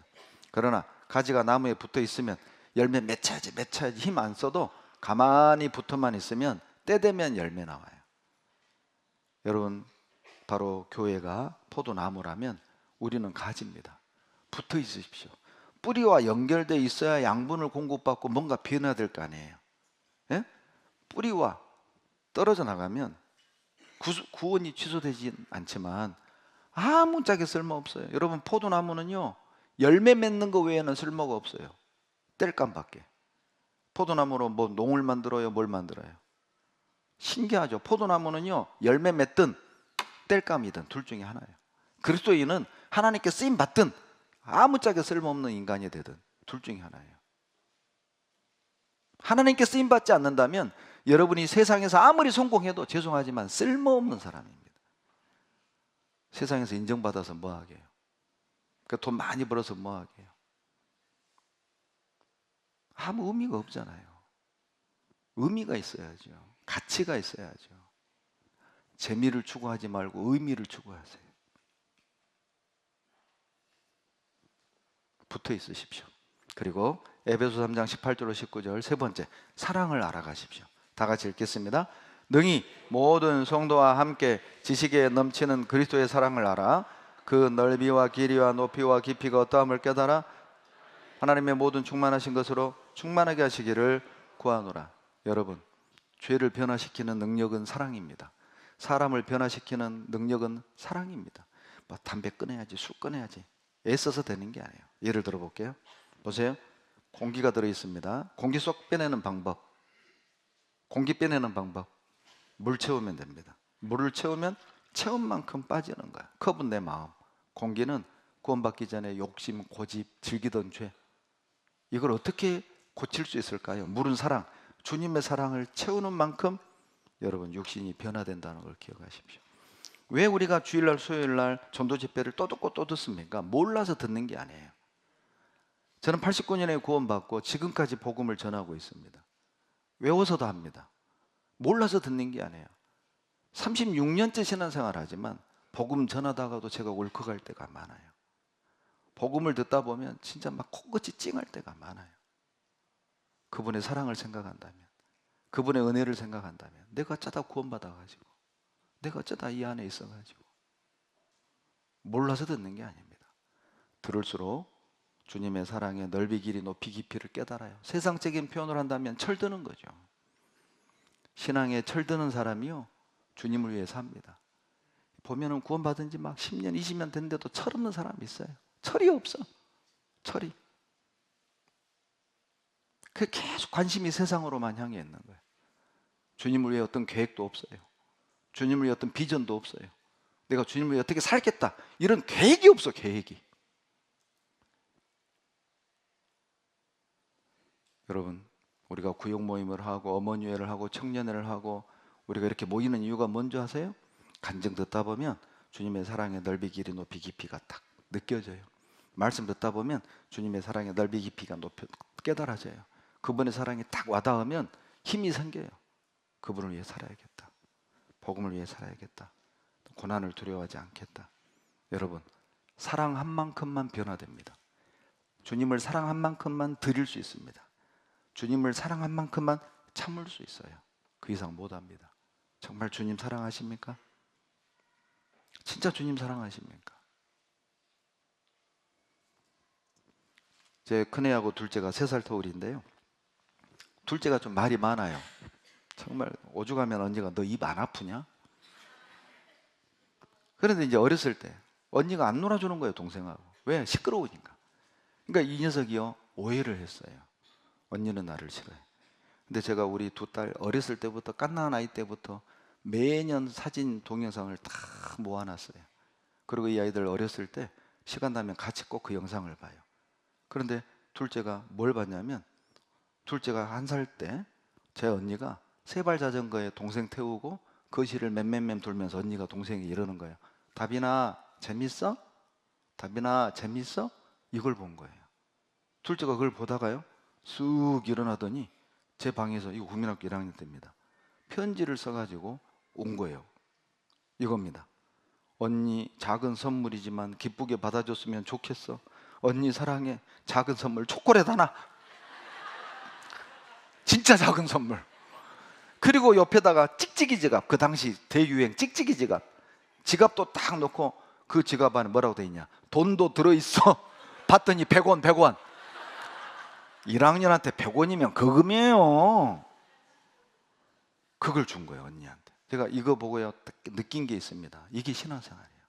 그러나 가지가 나무에 붙어 있으면 열매 맺혀야지 힘 안 써도 가만히 붙어만 있으면 때 되면 열매 나와요. 여러분, 바로 교회가 포도나무라면 우리는 가지입니다. 붙어 있으십시오. 뿌리와 연결되어 있어야 양분을 공급받고 뭔가 변화될 거 아니에요. 예? 뿌리와 떨어져 나가면 구원이 취소되진 않지만 아무짝에 쓸모없어요. 여러분, 포도나무는요 열매 맺는 거 외에는 쓸모가 없어요. 땔감밖에. 포도나무로 뭐 농을 만들어요? 뭘 만들어요? 신기하죠. 포도나무는요 열매 맺든 땔감이든 둘 중에 하나예요. 그리스도인은 하나님께 쓰임 받든 아무짝에 쓸모없는 인간이 되든 둘 중에 하나예요. 하나님께 쓰임 받지 않는다면 여러분이 세상에서 아무리 성공해도 죄송하지만 쓸모없는 사람입니다. 세상에서 인정받아서 뭐하게 해요? 돈 많이 벌어서 뭐하게 해요? 아무 의미가 없잖아요. 의미가 있어야죠. 가치가 있어야죠. 재미를 추구하지 말고 의미를 추구하세요. 붙어 있으십시오. 그리고 에베소 3장 18절로 19절 세 번째, 사랑을 알아가십시오. 다 같이 읽겠습니다. 능히 모든 성도와 함께 지식에 넘치는 그리스도의 사랑을 알아 그 넓이와 길이와 높이와 깊이가 어떠함을 깨달아 하나님의 모든 충만하신 것으로 충만하게 하시기를 구하노라. 여러분, 죄를 변화시키는 능력은 사랑입니다. 사람을 변화시키는 능력은 사랑입니다. 뭐 담배 끊어야지, 술 끊어야지 애써서 되는 게 아니에요. 예를 들어 볼게요. 보세요. 공기가 들어 있습니다. 공기 쏙 빼내는 방법. 공기 빼내는 방법. 물 채우면 됩니다. 물을 채우면 채운 만큼 빠지는 거야. 컵은 내 마음. 공기는 구원받기 전에 욕심, 고집, 즐기던 죄. 이걸 어떻게 고칠 수 있을까요? 물은 사랑. 주님의 사랑을 채우는 만큼 여러분 육신이 변화된다는 걸 기억하십시오. 왜 우리가 주일날 수요일날 전도 집회를 또 듣고 또 듣습니까? 몰라서 듣는 게 아니에요. 저는 89년에 구원받고 지금까지 복음을 전하고 있습니다. 외워서도 합니다. 몰라서 듣는 게 아니에요. 36년째 신앙생활 하지만 복음 전하다가도 제가 울컥할 때가 많아요. 복음을 듣다 보면 진짜 막 코끝이 찡할 때가 많아요. 그분의 사랑을 생각한다면, 그분의 은혜를 생각한다면, 내가 어쩌다 구원받아가지고, 내가 어쩌다 이 안에 있어가지고. 몰라서 듣는 게 아닙니다. 들을수록 주님의 사랑의 넓이, 길이, 높이, 깊이를 깨달아요. 세상적인 표현을 한다면 철드는 거죠. 신앙에 철드는 사람이요 주님을 위해 삽니다. 보면은 구원받은 지 막 10년, 20년 됐는데도 철없는 사람이 있어요. 철이 없어. 철이. 그 계속 관심이 세상으로만 향해 있는 거예요. 주님을 위해 어떤 계획도 없어요. 주님을 위해 어떤 비전도 없어요. 내가 주님을 위해 어떻게 살겠다 이런 계획이 없어. 계획이. 여러분, 우리가 구역 모임을 하고 어머니회를 하고 청년회를 하고 우리가 이렇게 모이는 이유가 뭔지 아세요? 간증 듣다 보면 주님의 사랑의 넓이, 길이, 높이, 깊이가 딱 느껴져요. 말씀 듣다 보면 주님의 사랑의 넓이, 깊이가 깨달아져요. 그분의 사랑이 딱 와닿으면 힘이 생겨요. 그분을 위해 살아야겠다. 복음을 위해 살아야겠다. 고난을 두려워하지 않겠다. 여러분, 사랑한 만큼만 변화됩니다. 주님을 사랑한 만큼만 드릴 수 있습니다. 주님을 사랑한 만큼만 참을 수 있어요. 그 이상 못합니다. 정말 주님 사랑하십니까? 진짜 주님 사랑하십니까? 제 큰애하고 둘째가 3살 터울인데요. 둘째가 좀 말이 많아요. 정말 오죽하면 언니가 너 입 안 아프냐? 그런데 이제 어렸을 때 언니가 안 놀아주는 거예요, 동생하고. 왜? 시끄러우니까. 그러니까 이 녀석이요 오해를 했어요. 언니는 나를 싫어해. 근데 제가 우리 두 딸 어렸을 때부터 갓난 아이 때부터 매년 사진 동영상을 다 모아놨어요. 그리고 이 아이들 어렸을 때 시간 나면 같이 꼭 그 영상을 봐요. 그런데 둘째가 뭘 봤냐면 둘째가 1살 때 제 언니가 세발 자전거에 동생 태우고 거실을 맴맴맴 돌면서 언니가 동생이 이러는 거예요. 다빈아 재밌어? 다빈아 재밌어? 이걸 본 거예요. 둘째가 그걸 보다가요 쑥 일어나더니 제 방에서, 이거 국민학교 1학년 때입니다, 편지를 써가지고 온 거예요. 이겁니다. 언니 작은 선물이지만 기쁘게 받아줬으면 좋겠어. 언니 사랑해. 작은 선물 초콜릿 하나. 진짜 작은 선물. 그리고 옆에다가 찍찍이 지갑, 그 당시 대유행 찍찍이 지갑, 지갑도 딱 놓고 그 지갑 안에 뭐라고 돼 있냐, 돈도 들어있어. 봤더니 100원 100원. 1학년한테 100원이면 거금이에요. 그걸 준 거예요, 언니한테. 제가 이거 보고요 딱 느낀 게 있습니다. 이게 신앙생활이에요.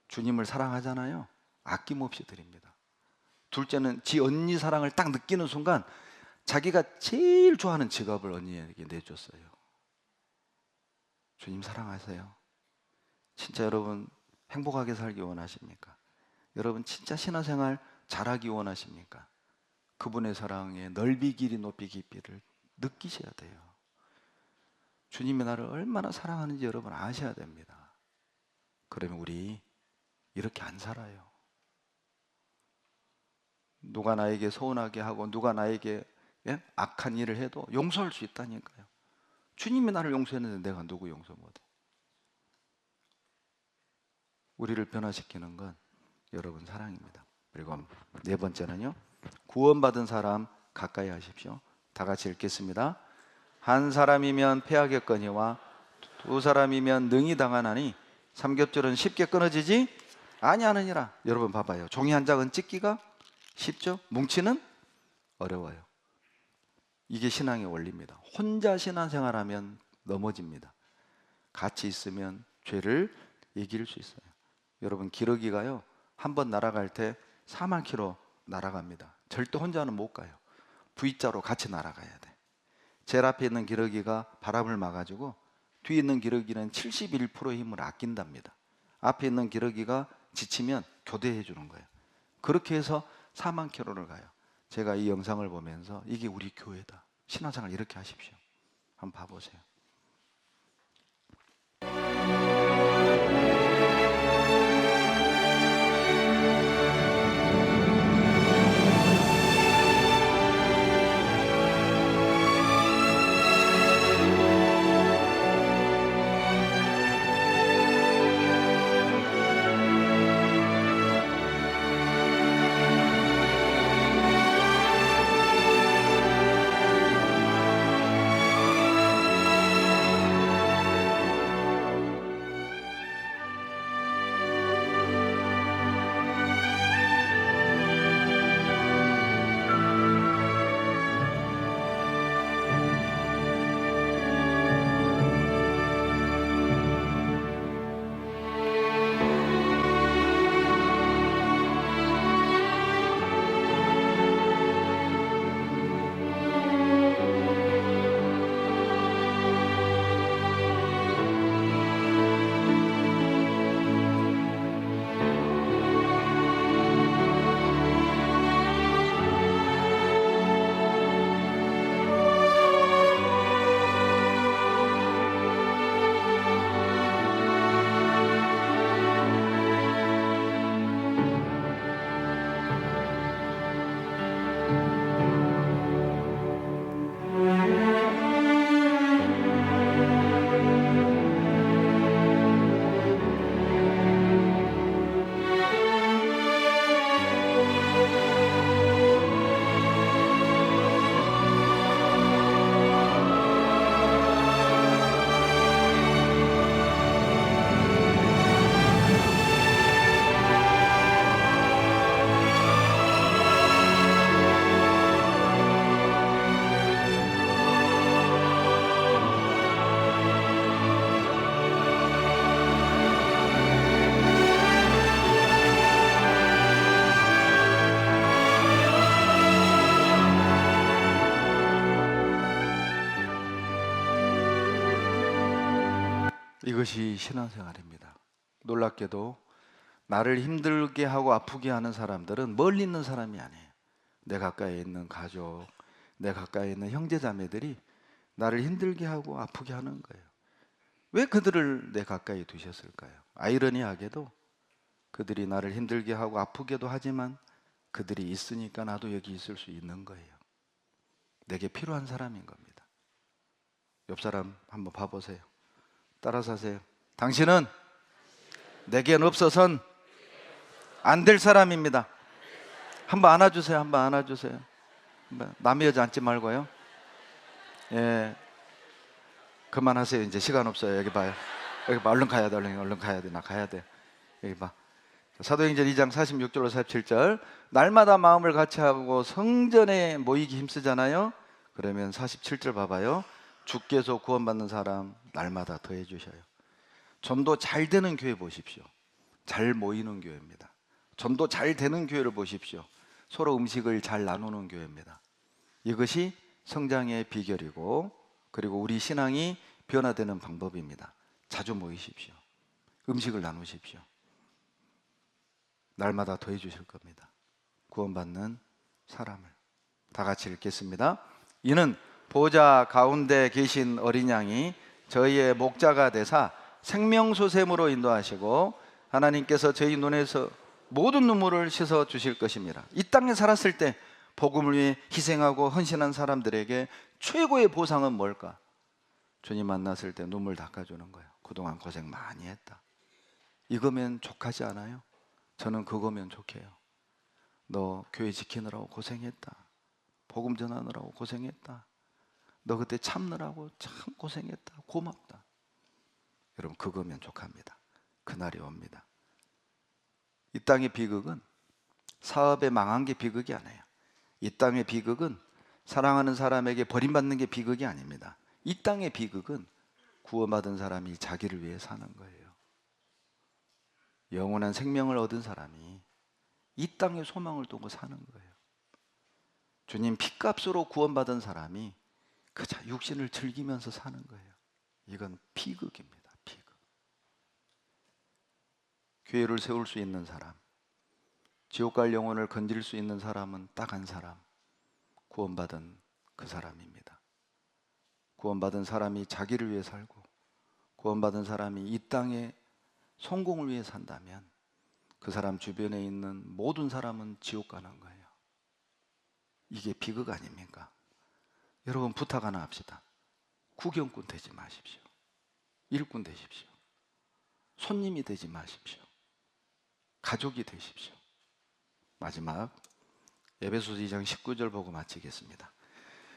주님을 사랑하잖아요, 아낌없이 드립니다. 둘째는 지 언니 사랑을 딱 느끼는 순간 자기가 제일 좋아하는 지갑을 언니에게 내줬어요. 주님 사랑하세요? 진짜 여러분 행복하게 살기 원하십니까? 여러분 진짜 신앙생활 잘하기 원하십니까? 그분의 사랑의 넓이 길이 높이 깊이를 느끼셔야 돼요. 주님이 나를 얼마나 사랑하는지 여러분 아셔야 됩니다. 그러면 우리 이렇게 안 살아요. 누가 나에게 서운하게 하고 누가 나에게 악한 일을 해도 용서할 수 있다니까요. 주님이 나를 용서했는데 내가 누구 용서 못해? 우리를 변화시키는 건 여러분 사랑입니다. 그리고 네 번째는요, 구원받은 사람 가까이 하십시오. 다 같이 읽겠습니다. 한 사람이면 패하겠거니와 두 사람이면 능히 당하나니 삼겹살은 쉽게 끊어지지 아니하느니라. 여러분 봐봐요. 종이 한 장은 찢기가 쉽죠? 뭉치는 어려워요. 이게 신앙의 원리입니다. 혼자 신앙생활하면 넘어집니다. 같이 있으면 죄를 이길 수 있어요. 여러분 기러기가요 한 번 날아갈 때 4만 킬로 날아갑니다. 절대 혼자는 못 가요. V자로 같이 날아가야 돼. 제일 앞에 있는 기러기가 바람을 막아주고 뒤에 있는 기러기는 71%의 힘을 아낀답니다. 앞에 있는 기러기가 지치면 교대해 주는 거예요. 그렇게 해서 4만 킬로를 가요. 제가 이 영상을 보면서 이게 우리 교회다. 신앙생활 이렇게 하십시오. 한번 봐보세요. 이것이 신앙생활입니다. 놀랍게도 나를 힘들게 하고 아프게 하는 사람들은 멀리 있는 사람이 아니에요. 내 가까이 있는 가족, 내 가까이 있는 형제자매들이 나를 힘들게 하고 아프게 하는 거예요. 왜 그들을 내 가까이 두셨을까요? 아이러니하게도 그들이 나를 힘들게 하고 아프게도 하지만 그들이 있으니까 나도 여기 있을 수 있는 거예요. 내게 필요한 사람인 겁니다. 옆 사람 한번 봐보세요. 따라서 하세요. 당신은 내겐 없어선 안 될 사람입니다. 한번 안아주세요. 한번 안아주세요. 남의 여자 앉지 말고요. 예, 그만하세요. 이제 시간 없어요. 여기 봐요. 여기 봐. 얼른 가야 돼. 얼른 가야 돼. 나 가야 돼. 여기 봐. 사도행전 2장 46절로 47절. 날마다 마음을 같이 하고 성전에 모이기 힘쓰잖아요. 그러면 47절 봐봐요. 주께서 구원받는 사람 날마다 더해 주셔요. 전도 잘 되는 교회 보십시오. 잘 모이는 교회입니다. 전도 잘 되는 교회를 보십시오. 서로 음식을 잘 나누는 교회입니다. 이것이 성장의 비결이고, 그리고 우리 신앙이 변화되는 방법입니다. 자주 모이십시오. 음식을 나누십시오. 날마다 더해 주실 겁니다. 구원받는 사람을. 다 같이 읽겠습니다. 이는 보좌 가운데 계신 어린 양이 저희의 목자가 되사 생명수샘으로 인도하시고 하나님께서 저희 눈에서 모든 눈물을 씻어 주실 것입니다. 이 땅에 살았을 때 복음을 위해 희생하고 헌신한 사람들에게 최고의 보상은 뭘까? 주님 만났을 때 눈물 닦아주는 거예요. 그동안 고생 많이 했다. 이거면 족하지 않아요? 저는 그거면 족해요. 너 교회 지키느라고 고생했다. 복음 전하느라고 고생했다. 너 그때 참느라고 참 고생했다. 고맙다. 여러분, 그거면 족합니다. 그날이 옵니다. 이 땅의 비극은 사업에 망한 게 비극이 아니에요. 이 땅의 비극은 사랑하는 사람에게 버림받는 게 비극이 아닙니다. 이 땅의 비극은 구원받은 사람이 자기를 위해 사는 거예요. 영원한 생명을 얻은 사람이 이 땅의 소망을 두고 사는 거예요. 주님 핏값으로 구원받은 사람이 그저 육신을 즐기면서 사는 거예요. 이건 비극입니다. 비극. 교회를 세울 수 있는 사람, 지옥 갈 영혼을 건질 수 있는 사람은 딱 한 사람, 구원받은 그 사람입니다. 구원받은 사람이 자기를 위해 살고, 구원받은 사람이 이 땅에 성공을 위해 산다면 그 사람 주변에 있는 모든 사람은 지옥 가는 거예요. 이게 비극 아닙니까? 여러분, 부탁 하나 합시다. 구경꾼 되지 마십시오. 일꾼 되십시오. 손님이 되지 마십시오. 가족이 되십시오. 마지막 에베소서 2장 19절 보고 마치겠습니다.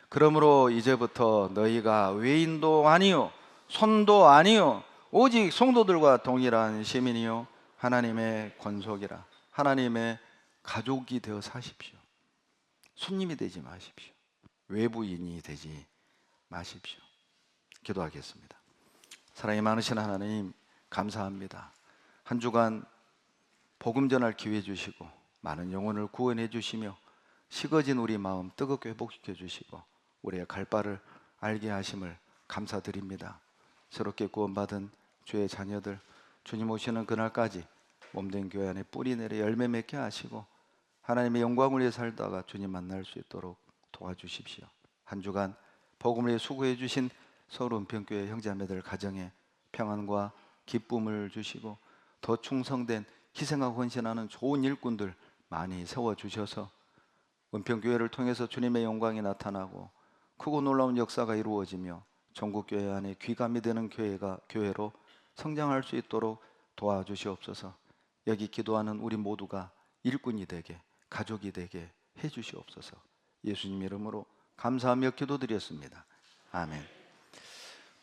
그러므로 이제부터 너희가 외인도 아니요 손도 아니요 오직 성도들과 동일한 시민이요 하나님의 권속이라 하나님의 가족이 되어 사십시오. 손님이 되지 마십시오. 외부인이 되지 마십시오. 기도하겠습니다. 사랑이 많으신 하나님, 감사합니다. 한 주간 복음 전할 기회 주시고 많은 영혼을 구원해 주시며 식어진 우리 마음 뜨겁게 회복시켜 주시고 우리의 갈 바를 알게 하심을 감사드립니다. 새롭게 구원받은 주의 자녀들, 주님 오시는 그날까지 몸된 교회 안에 뿌리 내려 열매 맺게 하시고 하나님의 영광을 위해 살다가 주님 만날 수 있도록 도와주십시오. 한 주간 복음을 위해 수고해 주신 서울 은평교회 형제자매들 가정에 평안과 기쁨을 주시고 더 충성된 희생하고 헌신하는 좋은 일꾼들 많이 세워주셔서 은평교회를 통해서 주님의 영광이 나타나고 크고 놀라운 역사가 이루어지며 전국교회 안에 귀감이 되는 교회로 성장할 수 있도록 도와주시옵소서. 여기 기도하는 우리 모두가 일꾼이 되게, 가족이 되게 해주시옵소서. 예수님 이름으로 감사하며 기도드렸습니다. 아멘.